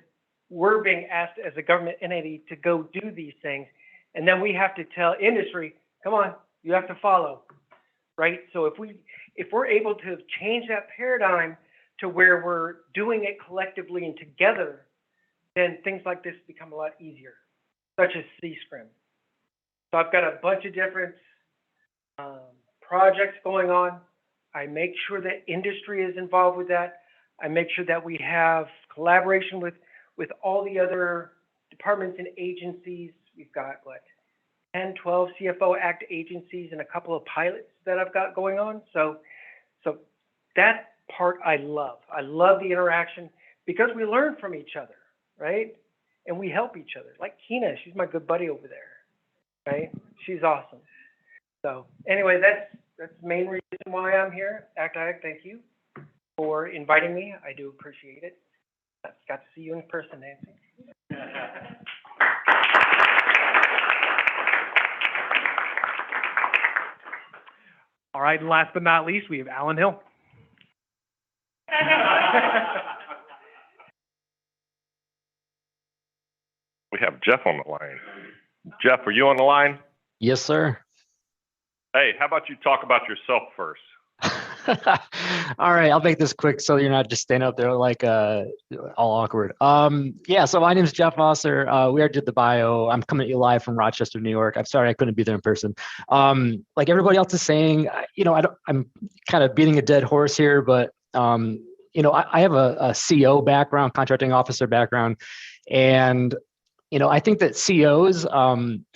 Speaker 6: we're being asked as a government entity to go do these things, and then we have to tell industry, come on, you have to follow, right? So if we're able to change that paradigm to where we're doing it collectively and together, then things like this become a lot easier, such as C-SCRM. So I've got a bunch of different projects going on. I make sure that industry is involved with that. I make sure that we have collaboration with all the other departments and agencies. We've got, 10, 12 CFO Act agencies and a couple of pilots that I've got going on. So that part I love. I love the interaction because we learn from each other, right? And we help each other. Like Kina, she's my good buddy over there, right? She's awesome. So anyway, that's the main reason why I'm here. ACT-IAC, thank you for inviting me. I do appreciate it. Got to see you in person, Nancy.
Speaker 4: All right, and last but not least, we have Alan Hill.
Speaker 2: We have Jeff on the line. Jeff, are you on the line?
Speaker 13: Yes, sir.
Speaker 2: Hey, how about you talk about yourself first?
Speaker 13: All right, I'll make this quick so you're not just standing up there like all awkward. Yeah, so my name is Jeff Vosser. We already did the bio. I'm coming at you live from Rochester, New York. I'm sorry I couldn't be there in person. Like everybody else is saying, I'm kind of beating a dead horse here, but I have a CO background, contracting officer background, and I think that COs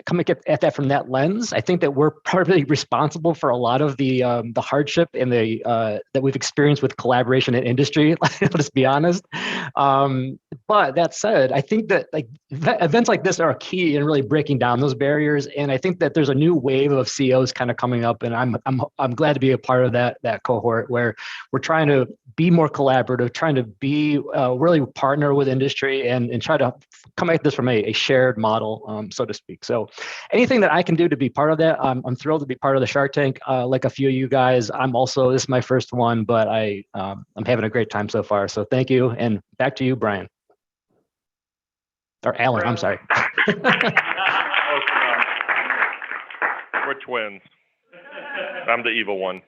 Speaker 13: coming at that from that lens. I think that we're partly responsible for a lot of the hardship and that we've experienced with collaboration in industry. Let's be honest. But that said, I think that events like this are key in really breaking down those barriers. And I think that there's a new wave of COs kind of coming up, and I'm glad to be a part of that cohort where we're trying to be more collaborative, trying to be really partner with industry and try to come at this from a shared model, so to speak. So anything that I can do to be part of that, I'm thrilled to be part of the Shark Tank. Like a few of you guys, this is my first one, but I'm having a great time so far. So thank you, and back to you, Brian. Or Alan, I'm sorry.
Speaker 2: We're twins. I'm the evil one.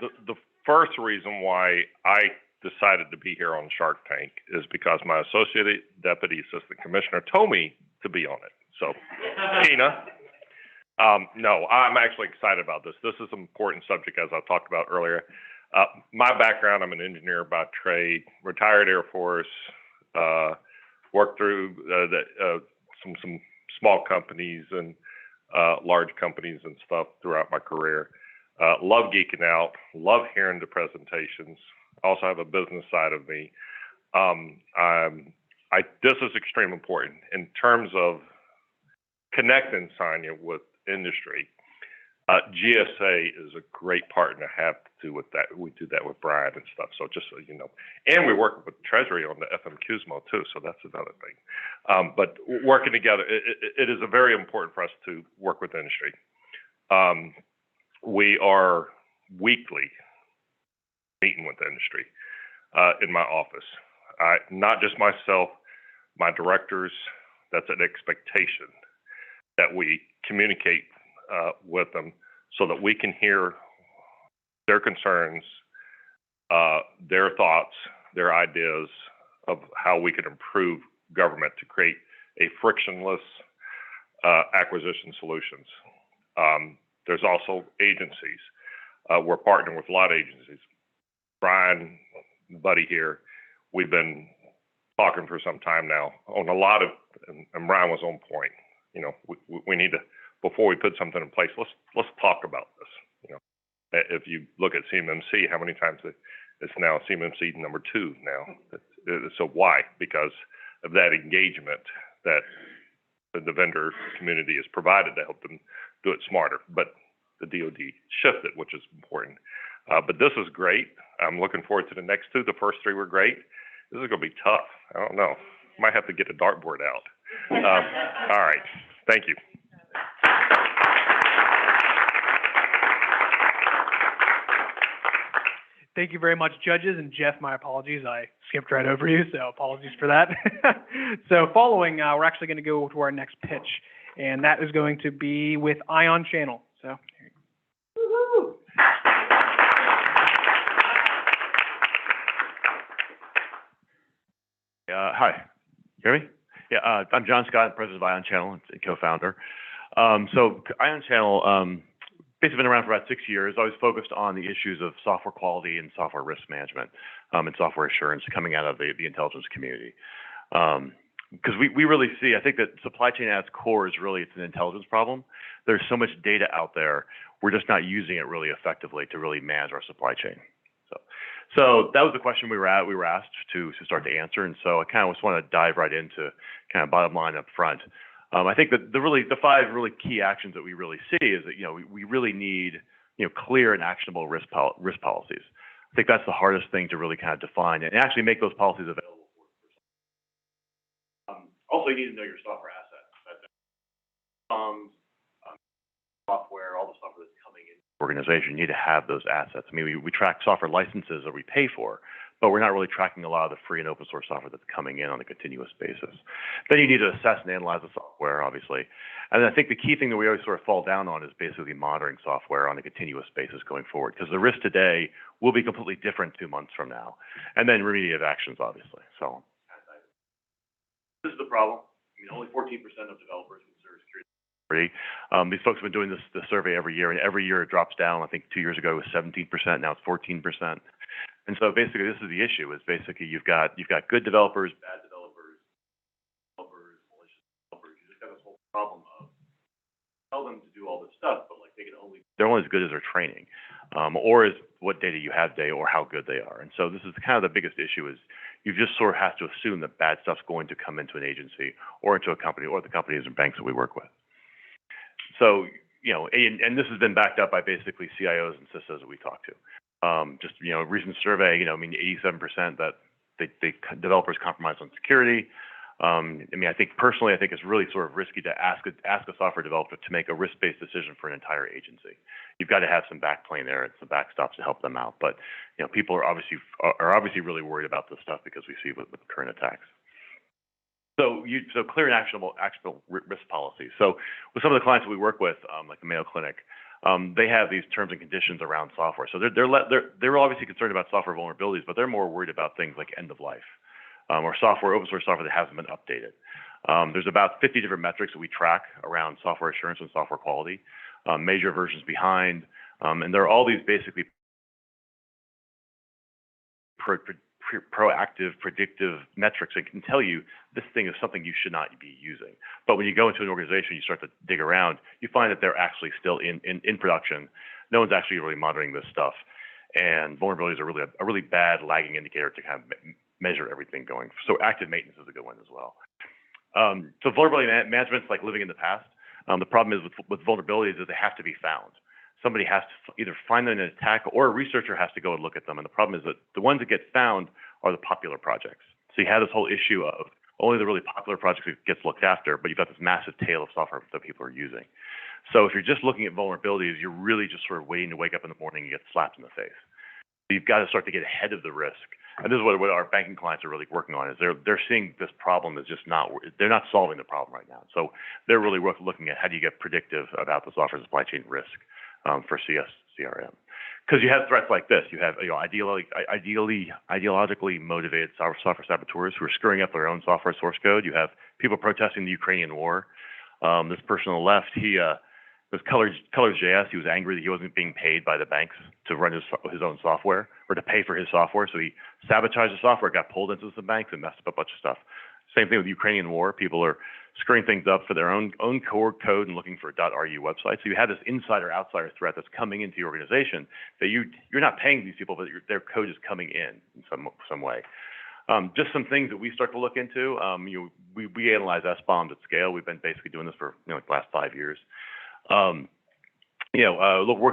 Speaker 2: The first reason why I decided to be here on Shark Tank is because my associate deputy assistant commissioner told me to be on it. So, Tina, no, I'm actually excited about this. This is an important subject, as I talked about earlier. My background, I'm an engineer by trade, retired Air Force, worked through some small companies and large companies and stuff throughout my career. Love geeking out, love hearing the presentations. Also have a business side of me. This is extremely important in terms of connecting Sonia with industry. GSA is a great partner to have do with that. We do that with Brian and stuff. So just so you know, and we work with Treasury on the FMQSMO too. So that's another thing. But working together, it is a very important for us to work with industry. We are weekly meeting with the industry in my office. Not just myself, my directors. That's an expectation that we communicate with them so that we can hear their concerns, their thoughts, their ideas of how we can improve government to create a frictionless acquisition solutions. There's also agencies. We're partnering with a lot of agencies. Brian, buddy here, we've been talking for some time now on a lot of, and Brian was on point. You know, we need to, before we put something in place, let's talk about this. You know, if you look at CMMC, how many times it's now CMMC number 2 now. So why? Because of that engagement that the vendor community has provided to help them do it smarter. But the DoD shifted, which is important. But this is great. I'm looking forward to the next 2. The first 3 were great. This is going to be tough. I don't know. Might have to get a dartboard out. All right. Thank you.
Speaker 4: Thank you very much, judges. And Jeff, my apologies. I skipped right over you, so apologies for that. So following, we're actually going to go to our next pitch, and that is going to be with Ion Channel. So. Woo-hoo.
Speaker 14: Hi, hear me? Yeah, I'm John Scott, president of Ion Channel and co-founder. So Ion Channel basically been around for about 6 years, always focused on the issues of software quality and software risk management and software assurance coming out of the intelligence community. Because we really see, I think that supply chain at its core is really, it's an intelligence problem. There's so much data out there, we're just not using it really effectively to really manage our supply chain. So that was the question we were asked to start to answer, and so I kind of just want to dive right into kind of bottom line up front. I think that the 5 really key actions that we really see is that, you know, we really need, you know, clear and actionable risk policies. I think that's the hardest thing to really kind of define and actually make those policies available for. Also, you need to know your software assets. Software, all the software that's coming in the organization, you need to have those assets. I mean, we track software licenses that we pay for, but we're not really tracking a lot of the free and open source software that's coming in on a continuous basis. Then you need to assess and analyze the software, obviously. And I think the key thing that we always sort of fall down on is basically monitoring software on a continuous basis going forward, because the risk today will be completely different 2 months from now. And then remediative actions, obviously. So this is the problem. I mean, only 14% of developers consider security. These folks have been doing this survey every year, and every year it drops down. I think 2 years ago it was 17%, now it's 14%. And so basically this is the issue, is basically you've got good developers, bad developers, malicious developers. You just have this whole problem of tell them to do all this stuff, but like they're only as good as their training, or is what data you have today or how good they are. And so this is kind of the biggest issue, is you just sort of have to assume that bad stuff's going to come into an agency or into a company or the companies and banks that we work with. So, you know, and this has been backed up by basically CIOs and CISOs that we talk to. Just, you know, recent survey, you know, I mean, 87% that developers compromise on security. I mean, I think personally, I think it's really sort of risky to ask a software developer to make a risk-based decision for an entire agency. You've got to have some backplane there and some backstops to help them out. But, you know, people are obviously really worried about this stuff because we see with current attacks. So clear and actionable risk policies. So with some of the clients that we work with, like the Mayo Clinic, they have these terms and conditions around software. So they're obviously concerned about software vulnerabilities, but they're more worried about things like end of life, or open source software that hasn't been updated. There's about 50 different metrics that we track around software assurance and software quality, major versions behind, and there are all these basically proactive, predictive metrics that can tell you this thing is something you should not be using. But when you go into an organization, you start to dig around, you find that they're actually still in production. No one's actually really monitoring this stuff. And vulnerabilities are really a really bad lagging indicator to kind of measure everything going. So active maintenance is a good one as well. So vulnerability management is like living in the past. The problem is with vulnerabilities is they have to be found. somebody has to either find them in an attack or a researcher has to go and look at them. And the problem is that the ones that get found are the popular projects. So you have this whole issue of only the really popular projects gets looked after, but you've got this massive tail of software that people are using. So if you're just looking at vulnerabilities, you're really just sort of waiting to wake up in the morning and get slapped in the face. So you've got to start to get ahead of the risk. And this is what our banking clients are really working on, is they're seeing this problem as just they're not solving the problem right now. So they're really looking at how do you get predictive about the software supply chain risk for C-SCRM. Because you have threats like this. You have ideologically motivated software saboteurs who are screwing up their own software source code. You have people protesting the Ukrainian war. This person on the left, he was Colors.js. He was angry that he wasn't being paid by the banks to run his own software or to pay for his software. So he sabotaged the software, got pulled into some banks, and messed up a bunch of stuff. Same thing with the Ukrainian war. People are screwing things up for their own core code and looking for .ru websites. So you have this insider-outsider threat that's coming into your organization that you're not paying these people, but their code is coming in some way. Just some things that we start to look into. We analyze SBOMs at scale. We've been basically doing this for like the last 5 years. Working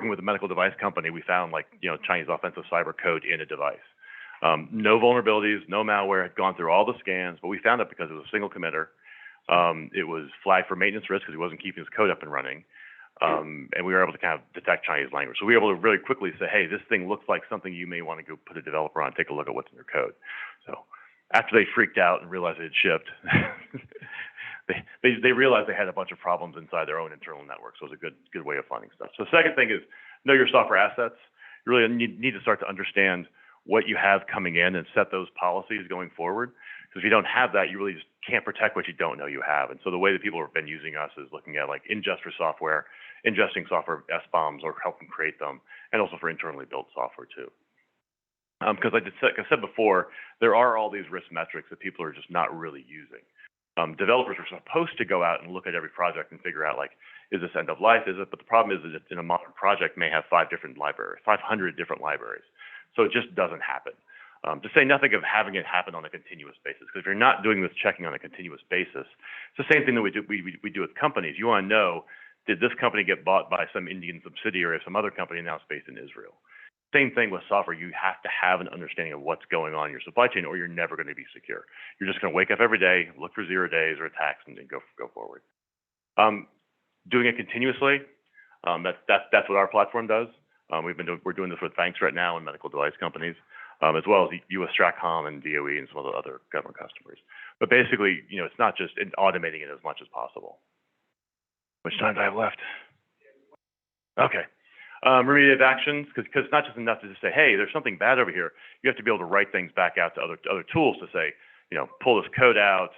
Speaker 14: with a medical device company, we found Chinese offensive cyber code in a device. No vulnerabilities, no malware, had gone through all the scans, but we found it because it was a single committer. It was flagged for maintenance risk because he wasn't keeping his code up and running. And we were able to kind of detect Chinese language. So we were able to really quickly say, hey, this thing looks like something you may want to go put a developer on, take a look at what's in your code. So after they freaked out and realized it had shipped, they realized they had a bunch of problems inside their own internal network. So it was a good way of finding stuff. So the second thing is know your software assets. You really need to start to understand what you have coming in and set those policies going forward. Because if you don't have that, you really just can't protect what you don't know you have. And so the way that people have been using us is looking at ingest for software, ingesting software SBOMs or helping create them, and also for internally built software too. Because like I said before, there are all these risk metrics that people are just not really using. Developers are supposed to go out and look at every project and figure out is this end of life? Is it? But the problem is that in a modern project may have 500 different libraries. So it just doesn't happen. To say nothing of having it happen on a continuous basis, because if you're not doing this checking on a continuous basis, it's the same thing that we do with companies. You want to know, did this company get bought by some Indian subsidiary of some other company now it's based in Israel? Same thing with software. You have to have an understanding of what's going on in your supply chain, or you're never going to be secure. You're just going to wake up every day, look for 0 days or attacks, and then go forward. Doing it continuously, that's what our platform does. We're doing this with banks right now and medical device companies, as well as US Stratcom and DOE and some of the other government customers. But basically, it's not just automating it as much as possible. How much time do I have left? Okay. Remediative actions, because it's not just enough to just say, hey, there's something bad over here. You have to be able to write things back out to other tools to say, pull this code out,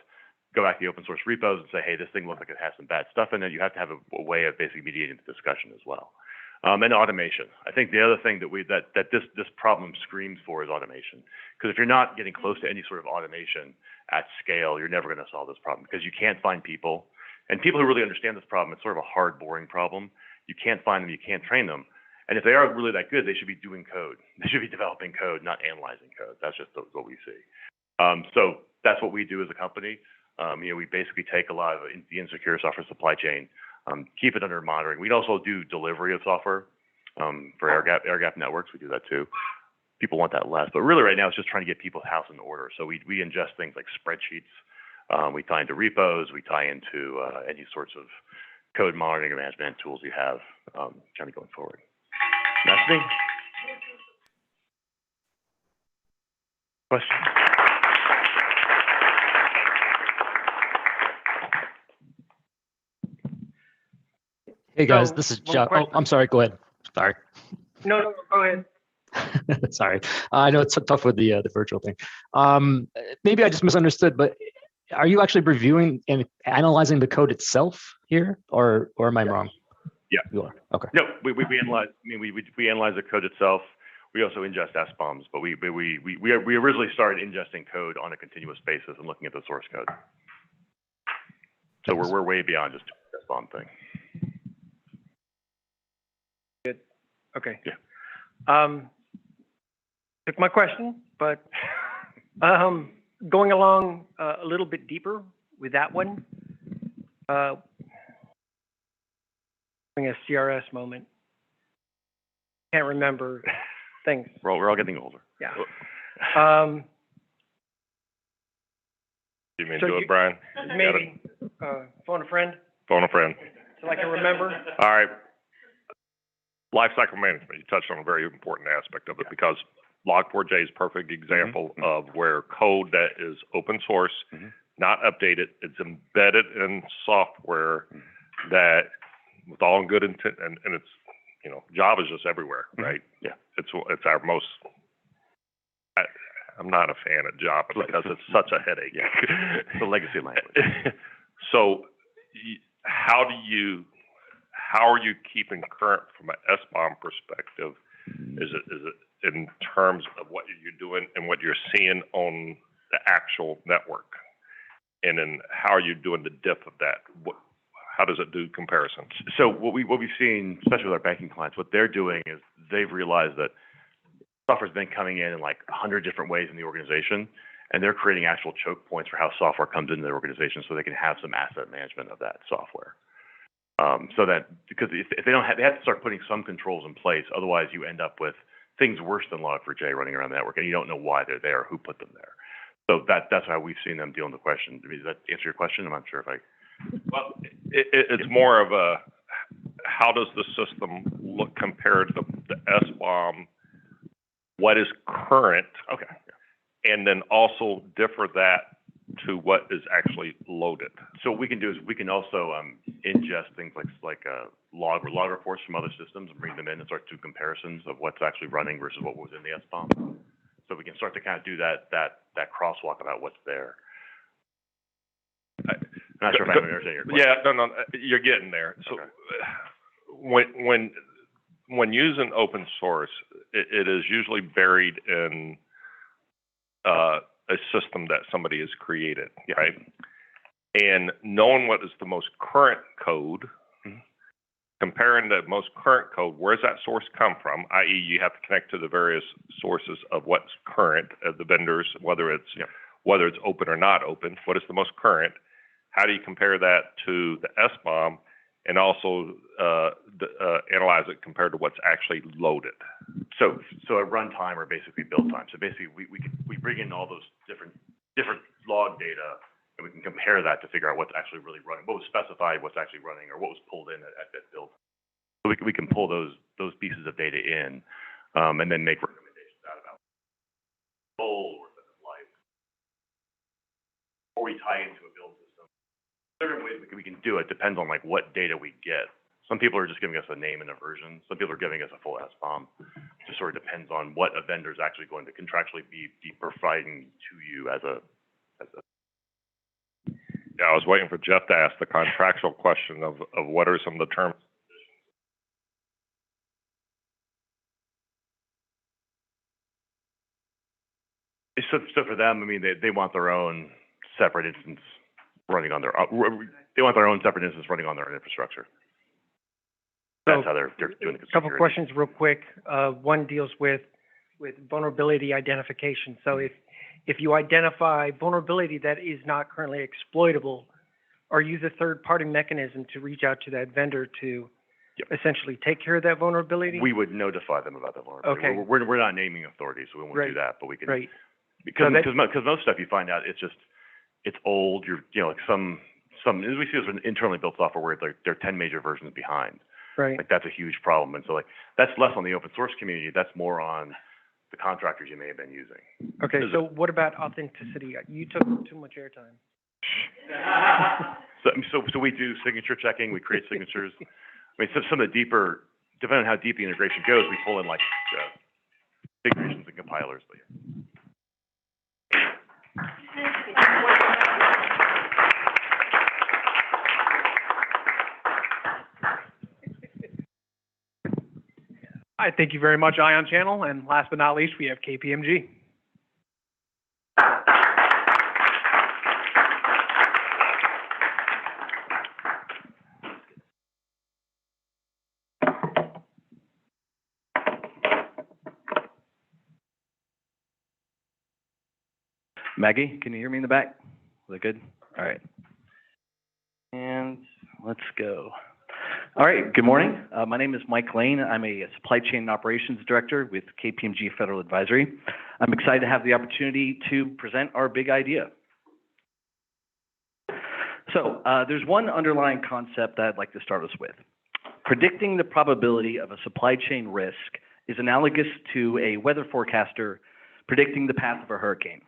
Speaker 14: go back to the open source repos and say, hey, this thing looks like it has some bad stuff in it. You have to have a way of basically mediating the discussion as well. And automation. I think the other thing that this problem screams for is automation. Because if you're not getting close to any sort of automation at scale, you're never going to solve this problem because you can't find people. And people who really understand this problem, it's sort of a hard, boring problem. You can't find them, you can't train them. And if they are really that good, they should be doing code. They should be developing code, not analyzing code. That's just what we see. So that's what we do as a company. We basically take a lot of the insecure software supply chain, keep it under monitoring. We also do delivery of software for air-gap networks. We do that too. People want that less, but really right now it's just trying to get people's house in order. So we ingest things like spreadsheets. We tie into repos. We tie into any sorts of code monitoring or management tools you have kind of going forward. That's me. Question?
Speaker 13: Hey guys,
Speaker 6: So,
Speaker 13: this is
Speaker 6: one
Speaker 13: Jeff. Oh,
Speaker 6: question.
Speaker 13: I'm sorry. Go ahead. Sorry.
Speaker 6: No, go ahead.
Speaker 13: Sorry. I know it's so tough with the virtual thing. Maybe I just misunderstood, but are you actually reviewing and analyzing the code itself here, or am I wrong?
Speaker 14: Yeah.
Speaker 13: You are. Okay.
Speaker 14: No, we analyze. We analyze the code itself. We also ingest SBOMs, but we originally started ingesting code on a continuous basis and looking at the source code. So we're way beyond just the SBOM thing.
Speaker 6: Good. Okay.
Speaker 14: Yeah.
Speaker 6: Took my question, but going along a little bit deeper with that one, having a CRS moment. can't remember things.
Speaker 14: We're all getting older.
Speaker 6: Yeah.
Speaker 2: You mean
Speaker 6: So
Speaker 2: do
Speaker 6: you-
Speaker 2: it, Brian?
Speaker 6: Maybe, phone a friend,
Speaker 2: Phone a friend.
Speaker 6: so I can remember.
Speaker 2: All right. Lifecycle management, you touched on a very important aspect of it because Log4j is a perfect example of where code that is open source, not updated, it's embedded in software that with all good intent, and it's, you know, Java is just everywhere, right?
Speaker 14: Yeah.
Speaker 2: It's our most, I'm not a fan of Java because it's such a headache.
Speaker 14: It's a legacy language.
Speaker 2: So how are you keeping current from an SBOM perspective? Is it in terms of what you're doing and what you're seeing on the actual network? And then how are you doing the diff of that? How does it do comparisons?
Speaker 14: So what we've seen, especially with our banking clients, what they're doing is they've realized that software's been coming in like 100 different ways in the organization, and they're creating actual choke points for how software comes into their organization so they can have some asset management of that software. So that, because if they don't have, they have to start putting some controls in place. Otherwise, you end up with things worse than Log4j running around the network, and you don't know why they're there or who put them there. So that's how we've seen them deal with the question. I mean, does that answer your question? I'm not sure if I.
Speaker 2: Well, it's more of a, how does the system look compared to the SBOM? What is current?
Speaker 14: Okay.
Speaker 2: And then also differ that to what is actually loaded.
Speaker 14: So what we can do is we can also ingest things like log reports from other systems and bring them in and start to do comparisons of what's actually running versus what was in the SBOM. So we can start to kind of do that crosswalk about what's there. I'm not sure if I'm understanding your question.
Speaker 2: Yeah, no, you're getting there. So when using open source, it is usually buried in a system that somebody has created, right? And knowing what is the most current code, comparing the most current code, where's that source come from? I.e., you have to connect to the various sources of what's current of the vendors, whether it's open or not open. What is the most current? How do you compare that to the SBOM, and also analyze it compared to what's actually loaded?
Speaker 14: So at runtime or basically build time. So basically we bring in all those different log data, and we can compare that to figure out what's actually really running, what was specified, what's actually running, or what was pulled in at that build. So we can pull those pieces of data in, and then make recommendations out about goal or life, or we tie into a build system. Different ways we can do it depends on like what data we get. Some people are just giving us a name and a version. Some people are giving us a full SBOM. Just sort of depends on what a vendor is actually going to contractually be providing to you as a.
Speaker 2: Yeah, I was waiting for Jeff to ask the contractual question of what are some of the terms.
Speaker 14: So for them, I mean, they want their own separate instance running on their. They want their own separate instance running on their own infrastructure. That's how they're doing the security.
Speaker 6: A couple questions real quick. One deals with vulnerability identification. So if you identify vulnerability that is not currently exploitable, or use a third-party mechanism to reach out to that vendor to essentially take care of that vulnerability?
Speaker 14: We would notify them about that vulnerability.
Speaker 6: Okay.
Speaker 14: We're not naming authorities, so we won't do that, but we can.
Speaker 6: Right.
Speaker 14: Because most stuff you find out it's old. Like some as we see this with internally built software where they're 10 major versions behind.
Speaker 6: Right.
Speaker 14: Like that's a huge problem, and so like that's less on the open source community. That's more on the contractors you may have been using.
Speaker 6: Okay. So what about authenticity? You took too much airtime.
Speaker 14: So we do signature checking. We create signatures. I mean, some of the deeper, depending on how deep the integration goes, we pull in like configurations and compilers. But
Speaker 4: I thank you very much, Ion Channel. And last but not least, we have KPMG.
Speaker 15: Maggie, can you hear me in the back? Is that good? All right. And let's go. All right, good morning. My name is Mike Lane. I'm a supply chain and operations director with KPMG Federal Advisory. I'm excited to have the opportunity to present our big idea. So there's one underlying concept that I'd like to start us with. Predicting the probability of a supply chain risk is analogous to a weather forecaster predicting the path of a hurricane.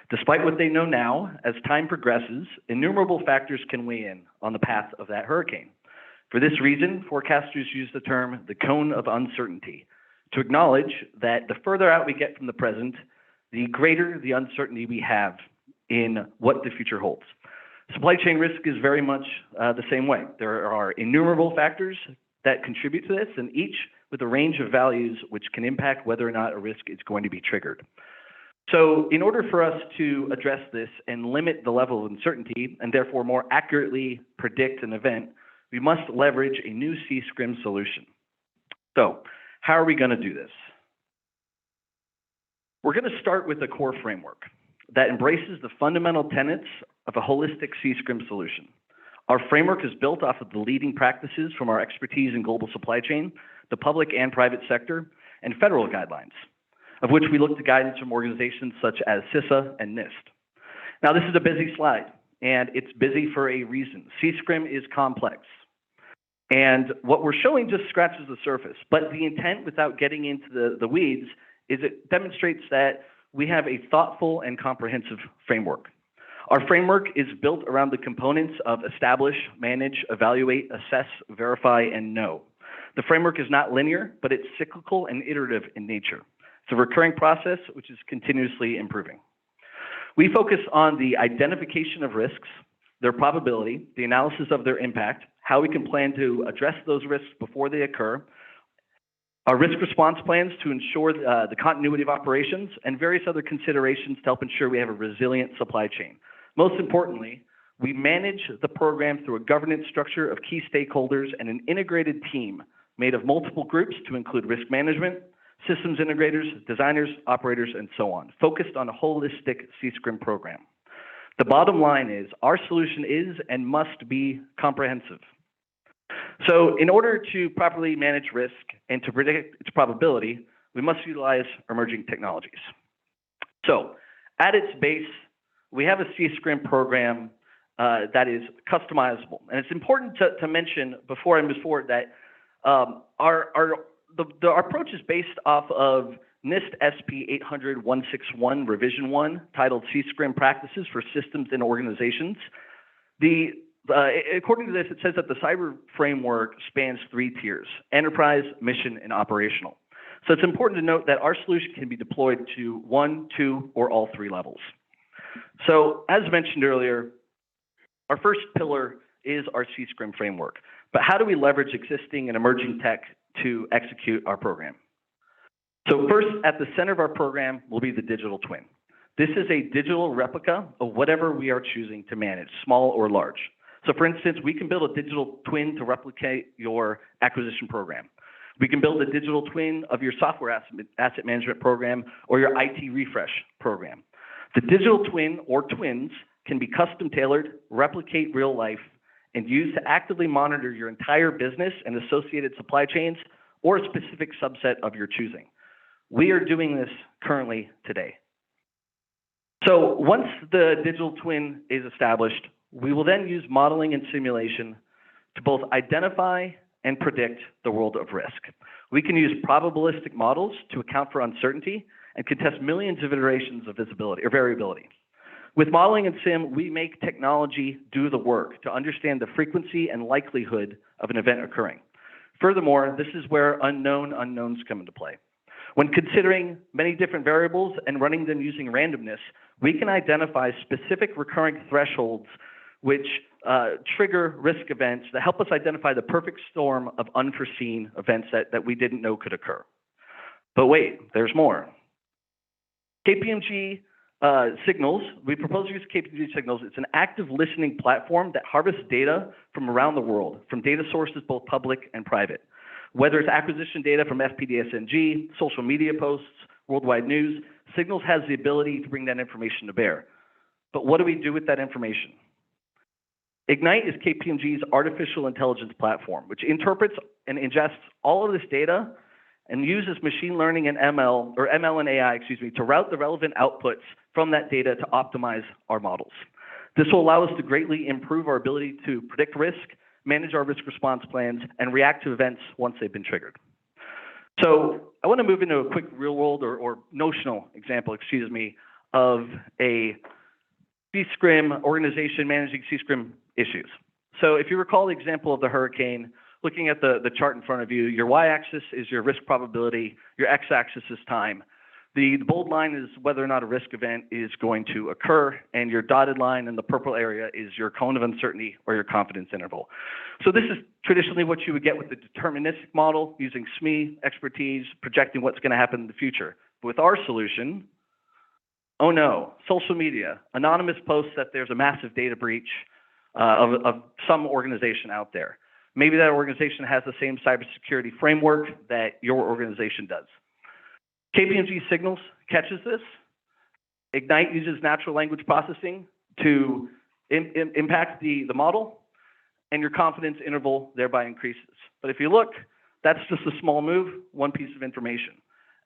Speaker 15: Despite what they know now, as time progresses, innumerable factors can weigh in on the path of that hurricane. For this reason, forecasters use the term the cone of uncertainty to acknowledge that the further out we get from the present, the greater the uncertainty we have in what the future holds. Supply chain risk is very much the same way. There are innumerable factors that contribute to this, and each with a range of values which can impact whether or not a risk is going to be triggered. So in order for us to address this and limit the level of uncertainty and therefore more accurately predict an event, we must leverage a new C-SCRM solution. So how are we going to do this? We're going to start with a core framework that embraces the fundamental tenets of a holistic C-SCRM solution. Our framework is built off of the leading practices from our expertise in global supply chain, the public and private sector, and federal guidelines, of which we look to guidance from organizations such as CISA and NIST. Now, this is a busy slide, and it's busy for a reason. C-SCRM is complex. And what we're showing just scratches the surface, but the intent, without getting into the weeds, is it demonstrates that we have a thoughtful and comprehensive framework. Our framework is built around the components of establish, manage, evaluate, assess, verify, and know. The framework is not linear, but it's cyclical and iterative in nature. It's a recurring process which is continuously improving. We focus on the identification of risks, their probability, the analysis of their impact, how we can plan to address those risks before they occur, our risk response plans to ensure the continuity of operations, and various other considerations to help ensure we have a resilient supply chain. Most importantly, we manage the program through a governance structure of key stakeholders and an integrated team made of multiple groups to include risk management, systems integrators, designers, operators, and so on, focused on a holistic C-SCRM program. The bottom line is our solution is and must be comprehensive. So in order to properly manage risk and to predict its probability, we must utilize emerging technologies. So at its base, we have a C-SCRM program that is customizable. And it's important to mention before I move forward that our approach is based off of NIST SP 800-161 Revision 1, titled C-SCRM Practices for Systems and Organizations. According to this, it says that the cyber framework spans 3 tiers: enterprise, mission, and operational. So it's important to note that our solution can be deployed to 1, 2, or all 3 levels. So as mentioned earlier, our first pillar is our C-SCRM framework. But how do we leverage existing and emerging tech to execute our program? So first, at the center of our program will be the digital twin. This is a digital replica of whatever we are choosing to manage, small or large. So for instance, we can build a digital twin to replicate your acquisition program. We can build a digital twin of your software asset management program or your IT refresh program. The digital twin or twins can be custom tailored, replicate real life, and used to actively monitor your entire business and associated supply chains or a specific subset of your choosing. We are doing this currently today. So once the digital twin is established, we will then use modeling and simulation to both identify and predict the world of risk. We can use probabilistic models to account for uncertainty and can test millions of iterations of visibility or variability. With modeling and sim, we make technology do the work to understand the frequency and likelihood of an event occurring. Furthermore, this is where unknown unknowns come into play. When considering many different variables and running them using randomness, we can identify specific recurring thresholds which trigger risk events that help us identify the perfect storm of unforeseen events that we didn't know could occur. But wait, there's more. KPMG Signals, we propose to use KPMG Signals. It's an active listening platform that harvests data from around the world, from data sources both public and private. Whether it's acquisition data from FPDSNG, social media posts, worldwide news, Signals has the ability to bring that information to bear. But what do we do with that information? Ignite is KPMG's artificial intelligence platform, which interprets and ingests all of this data and uses machine learning and ML, or ML and AI, to route the relevant outputs from that data to optimize our models. This will allow us to greatly improve our ability to predict risk, manage our risk response plans, and react to events once they've been triggered. So I want to move into a quick real world or notional example, of a C-SCRM organization managing C-SCRM issues. So if you recall the example of the hurricane, looking at the chart in front of you, your y-axis is your risk probability, your x-axis is time. The bold line is whether or not a risk event is going to occur, and your dotted line in the purple area is your cone of uncertainty or your confidence interval. So this is traditionally what you would get with the deterministic model, using SME expertise, projecting what's going to happen in the future. With our solution, oh no, social media, anonymous posts that there's a massive data breach of some organization out there. Maybe that organization has the same cybersecurity framework that your organization does. KPMG Signals catches this. Ignite uses natural language processing to impact the model, and your confidence interval thereby increases. But if you look, that's just a small move, one piece of information.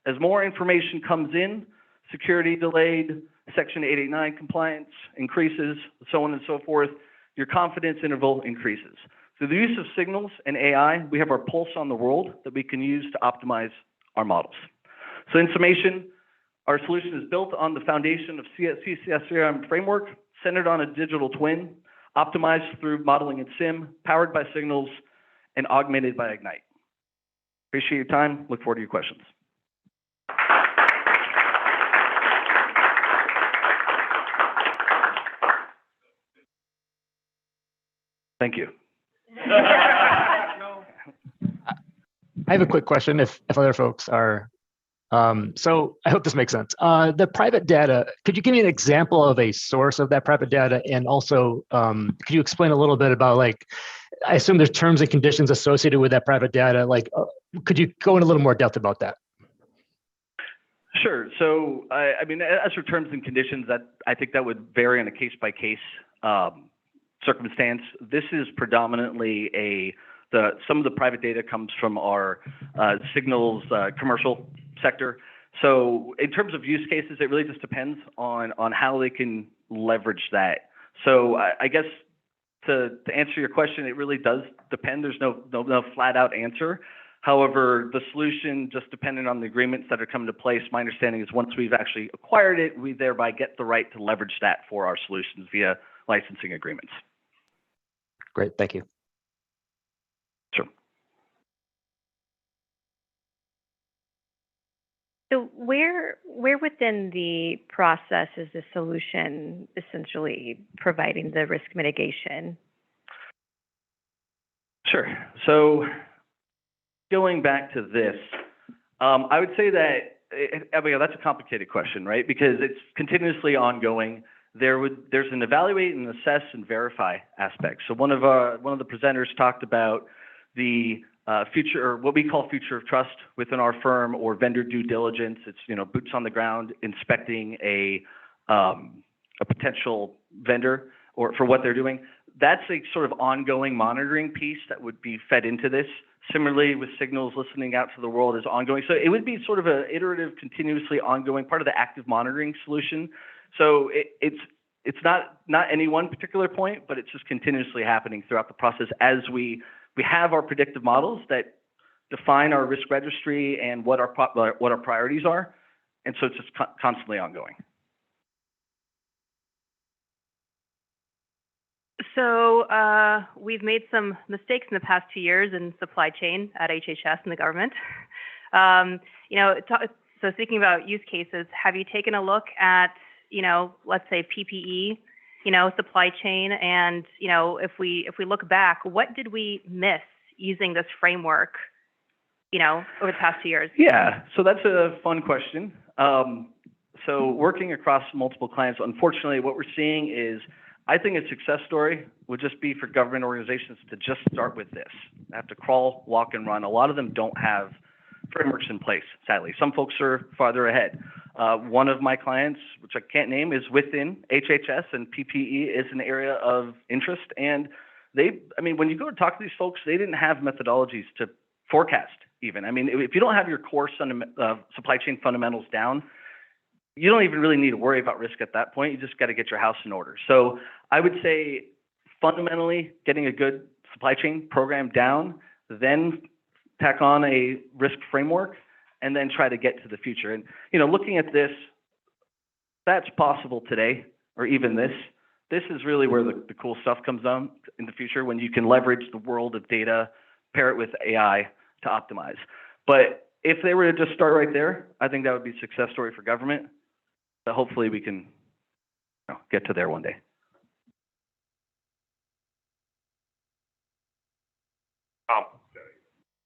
Speaker 15: As more information comes in, security delayed, Section 889 compliance increases, so on and so forth, your confidence interval increases. Through the use of signals and AI, we have our pulse on the world that we can use to optimize our models. So in summation, our solution is built on the foundation of C-SCRM framework, centered on a digital twin, optimized through modeling and SIM, powered by signals, and augmented by Ignite. Appreciate your time. Look forward to your questions. Thank you.
Speaker 13: I have a quick question if other folks are, so I hope this makes sense. The private data, could you give me an example of a source of that private data? And also, could you explain a little bit about, like, I assume there's terms and conditions associated with that private data. Like, could you go in a little more depth about that?
Speaker 15: Sure. So, I mean, as for terms and conditions, I think that would vary on a case-by-case circumstance. This is predominantly some of the private data comes from our signals commercial sector. So in terms of use cases, it really just depends on how they can leverage that. So I guess to answer your question, it really does depend. There's no flat out answer. However, the solution, just depending on the agreements that are coming to place, my understanding is once we've actually acquired it, we thereby get the right to leverage that for our solutions via licensing agreements.
Speaker 13: Great, thank you.
Speaker 15: Sure.
Speaker 8: So where within the process is the solution essentially providing the risk mitigation?
Speaker 15: Sure. So going back to this, I would say that, that's a complicated question, right? Because it's continuously ongoing. There's an evaluate and assess and verify aspect. So one of the presenters talked about the future, or what we call future of trust within our firm, or vendor due diligence. It's, boots on the ground inspecting a potential vendor or for what they're doing. That's a sort of ongoing monitoring piece that would be fed into this. Similarly, with signals, listening out to the world is ongoing. So it would be sort of an iterative, continuously ongoing part of the active monitoring solution. So it's not any one particular point, but it's just continuously happening throughout the process as we have our predictive models that define our risk registry and what our priorities are, and so it's just constantly ongoing.
Speaker 12: So we've made some mistakes in the past 2 years in supply chain at HHS and the government. So speaking about use cases, have you taken a look at, let's say PPE, supply chain, and if we look back, what did we miss using this framework, over the past 2 years?
Speaker 15: Yeah, so that's a fun question. So working across multiple clients, unfortunately, what we're seeing is, I think a success story would just be for government organizations to just start with this. They have to crawl, walk, and run. A lot of them don't have frameworks in place, sadly. Some folks are farther ahead. One of my clients, which I can't name, is within HHS, and PPE is an area of interest. And when you go to talk to these folks, they didn't have methodologies to forecast even. I mean, if you don't have your core supply chain fundamentals down, you don't even really need to worry about risk at that point. You just got to get your house in order. So I would say fundamentally getting a good supply chain program down, then tack on a risk framework, and then try to get to the future. And, looking at this, that's possible today, or even this is really where the cool stuff comes on in the future, when you can leverage the world of data, pair it with AI to optimize. But if they were to just start right there, I think that would be a success story for government. But hopefully we can get to there one day.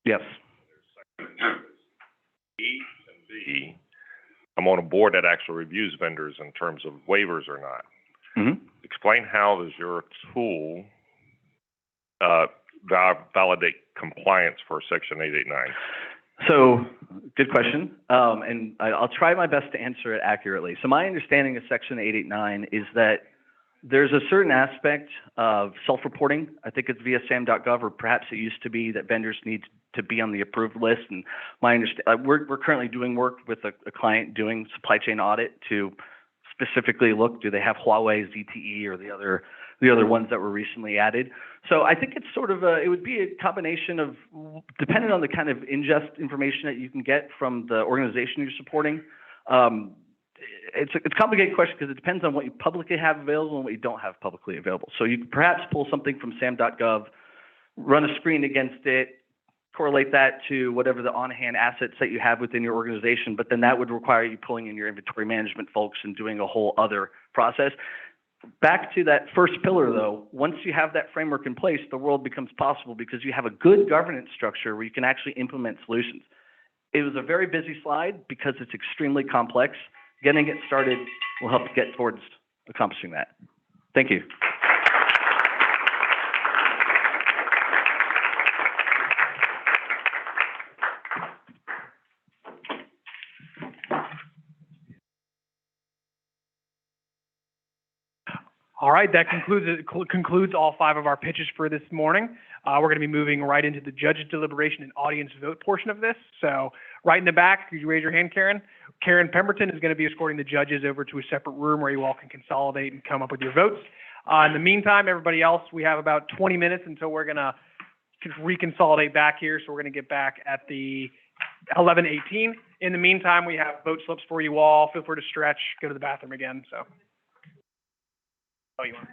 Speaker 15: Yes.
Speaker 2: E and B, I'm on a board that actually reviews vendors in terms of waivers or not.
Speaker 15: Mm-hmm.
Speaker 2: Explain how does your tool validate compliance for Section 889?
Speaker 15: So, good question. And I'll try my best to answer it accurately. So my understanding of Section 889 is that there's a certain aspect of self-reporting. I think it's via sam.gov, or perhaps it used to be that vendors need to be on the approved list. And my we're currently doing work with a client doing supply chain audit to specifically look, do they have Huawei, ZTE, or the other ones that were recently added. So I think it's sort of it would be a combination of, depending on the kind of ingest information that you can get from the organization you're supporting. It's a complicated question because it depends on what you publicly have available and what you don't have publicly available. So you could perhaps pull something from sam.gov, run a screen against it, correlate that to whatever the on-hand assets that you have within your organization, but then that would require you pulling in your inventory management folks and doing a whole other process. Back to that first pillar, though, once you have that framework in place, the world becomes possible because you have a good governance structure where you can actually implement solutions. It was a very busy slide because it's extremely complex. Getting it started will help get towards accomplishing that. Thank you.
Speaker 4: All right, that concludes all 5 of our pitches for this morning. We're going to be moving right into the judge's deliberation and audience vote portion of this. So right in the back, could you raise your hand, Karen? Karen Pemberton is going to be escorting the judges over to a separate room where you all can consolidate and come up with your votes. In the meantime, everybody else, we have about 20 minutes until we're going to reconsolidate back here. So we're going to get back at the 11:18. In the meantime, we have vote slips for you all. Feel free to stretch, go to the bathroom again. So. Oh, you want?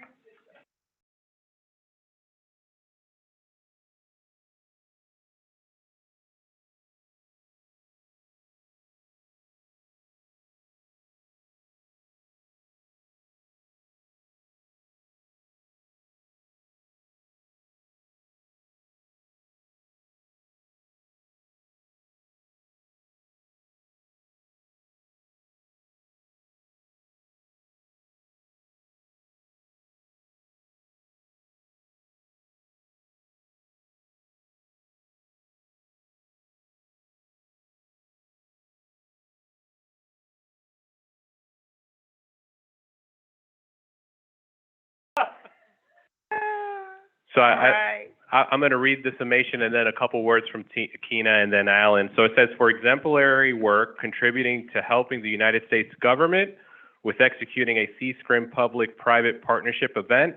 Speaker 1: So I'm going to read the summation and then a couple words from Keena and then Alan. So it says, for exemplary work contributing to helping the United States government with executing a C-SCRM public-private partnership event,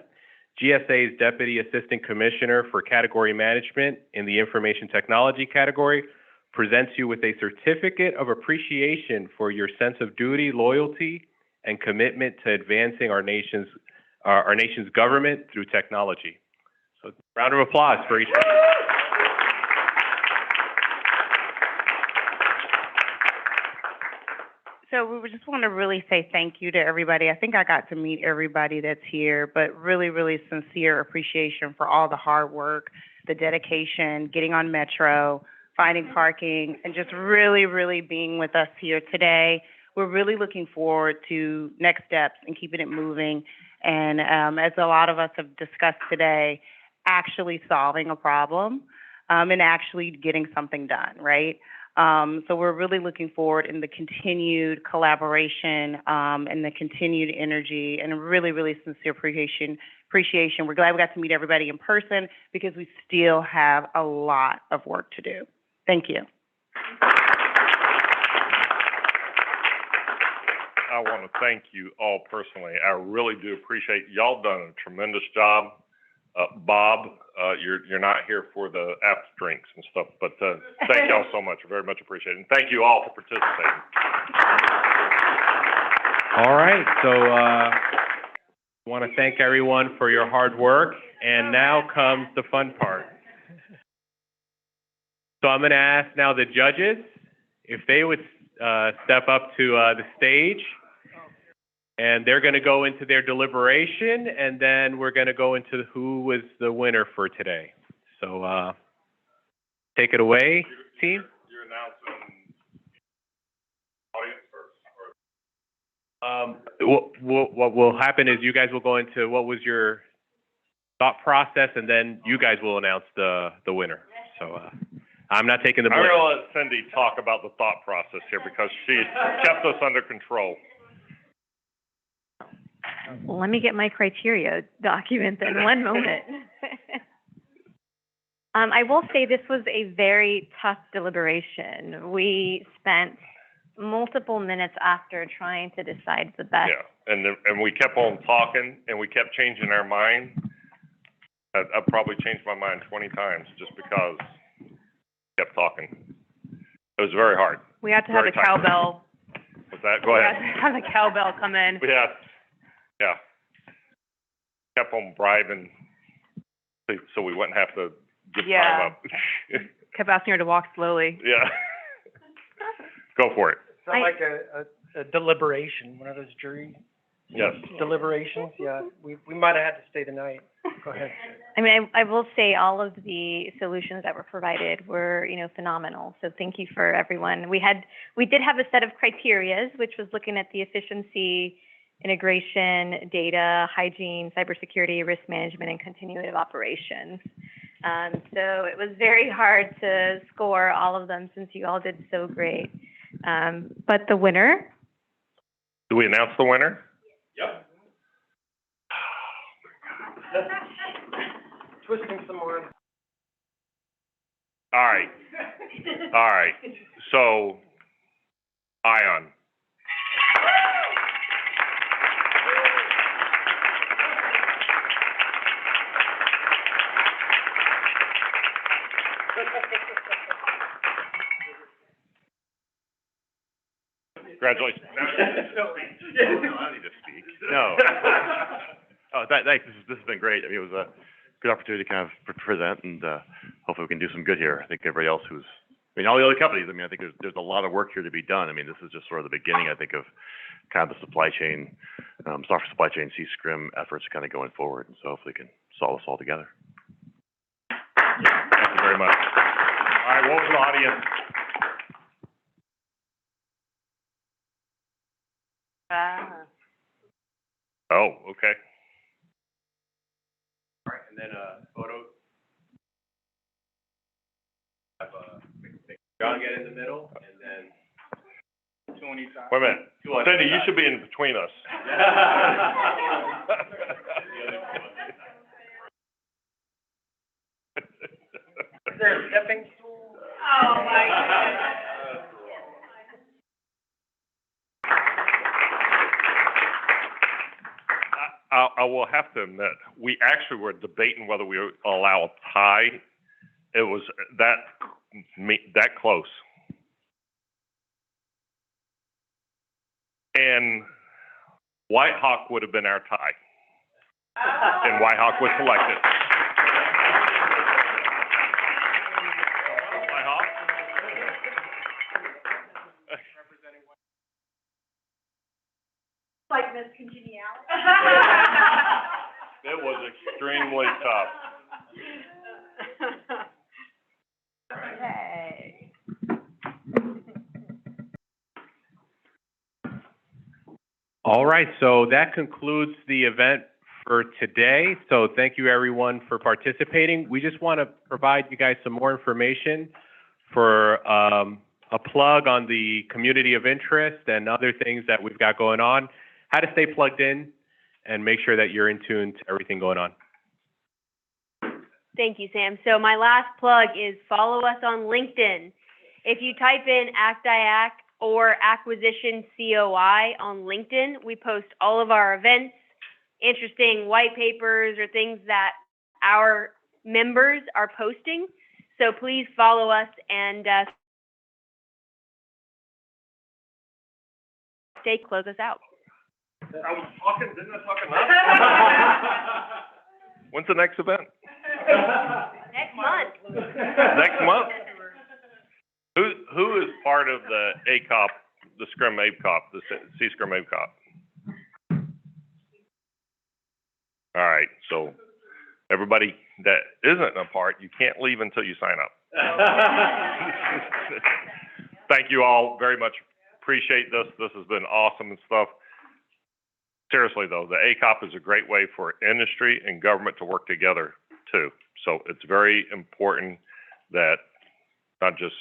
Speaker 1: GSA's Deputy Assistant Commissioner for Category Management in the Information Technology category presents you with a certificate of appreciation for your sense of duty, loyalty, and commitment to advancing our nation's government through technology. So round of applause for each.
Speaker 16: So we just want to really say thank you to everybody. I think I got to meet everybody that's here, but really, really sincere appreciation for all the hard work, the dedication, getting on Metro, finding parking, and just really, really being with us here today. We're really looking forward to next steps and keeping it moving. And as a lot of us have discussed today, actually solving a problem and actually getting something done, right? So we're really looking forward in the continued collaboration, and the continued energy and really, really sincere appreciation. We're glad we got to meet everybody in person because we still have a lot of work to do. Thank you.
Speaker 2: I want to thank you all personally. I really do appreciate y'all done a tremendous job. Bob, you're not here for the after drinks and stuff, but thank y'all so much. Very much appreciated. And thank you all for participating.
Speaker 1: All right, so I want to thank everyone for your hard work, and now comes the fun part. So I'm going to ask now the judges if they would step up to the stage, and they're going to go into their deliberation, and then we're going to go into who was the winner for today. So take it away, team.
Speaker 2: You're announcing audience first.
Speaker 1: What will happen is you guys will go into what was your thought process, and then you guys will announce the winner. So I'm not taking the blame.
Speaker 2: I'm going to let Cindy talk about the thought process here because she kept us under control.
Speaker 8: Let me get my criteria document then, one moment. I will say this was a very tough deliberation. We spent multiple minutes after trying to decide the best.
Speaker 2: Yeah, and we kept on talking, and we kept changing our mind. I probably changed my mind 20 times just because we kept talking. It was very hard.
Speaker 12: We had to have the cowbell.
Speaker 2: What's that? Go ahead.
Speaker 12: We had to have the cowbell come in.
Speaker 2: Yeah. Kept on bribing so we wouldn't have to give time up.
Speaker 12: Kept asking her to walk slowly.
Speaker 2: Yeah. Go for it.
Speaker 6: Sound like a deliberation, one of those jury
Speaker 2: Yes.
Speaker 6: deliberations. Yeah, we might have had to stay the night. Go ahead.
Speaker 8: I mean, I will say all of the solutions that were provided were, phenomenal. So thank you for everyone. We did have a set of criterias, which was looking at the efficiency, integration, data, hygiene, cybersecurity, risk management, and continuity of operations. So it was very hard to score all of them since you all did so great. But the winner?
Speaker 2: Do we announce the winner?
Speaker 6: Yep. Twisting some more.
Speaker 2: All right. So, Ion. Congratulations.
Speaker 14: No, I don't need to speak. No. Oh, thanks. This has been great. I mean, it was a good opportunity to kind of present, and hopefully we can do some good here. I think everybody else all the other companies, I think there's a lot of work here to be done. I mean, this is just sort of the beginning, I think, of kind of the supply chain, software supply chain C-SCRM efforts kind of going forward. And so hopefully we can solve this all together.
Speaker 2: Thank you very much. All right, what was the audience? Oh, okay.
Speaker 1: All right, and then photo. Have John get in the middle, and then 20 times.
Speaker 2: Wait a minute. Cindy, you should be in between us.
Speaker 6: Is there a stepping stool?
Speaker 12: Oh, my goodness.
Speaker 2: I will have to admit, we actually were debating whether we would allow a tie. It was that close. And WhiteHawk would have been our tie. And WhiteHawk was selected. WhiteHawk?
Speaker 12: Like Miss Congeniality.
Speaker 2: It was extremely tough.
Speaker 8: Okay.
Speaker 1: All right, so that concludes the event for today. So thank you everyone for participating. We just want to provide you guys some more information for a plug on the community of interest and other things that we've got going on, how to stay plugged in and make sure that you're in tune to everything going on.
Speaker 17: Thank you, Sam. So my last plug is follow us on LinkedIn. If you type in ACT-IAC or Acquisition COI on LinkedIn, we post all of our events, interesting white papers or things that our members are posting. So please follow us and close us out.
Speaker 2: I was talking, didn't I talk enough? When's the next event?
Speaker 17: Next month.
Speaker 2: Next month? Who is part of the ACOP, the SCRM ACOP, the C-SCRM ACOP? All right, so everybody that isn't a part, you can't leave until you sign up. Thank you all very much. Appreciate this. This has been awesome and stuff. Seriously though, the ACOP is a great way for industry and government to work together too. So it's very important that not just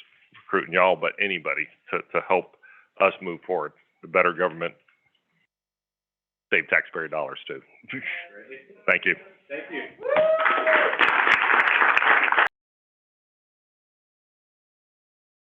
Speaker 2: recruiting y'all, but anybody to help us move forward. The better government, save taxpayer dollars too. Thank you.
Speaker 1: Thank you.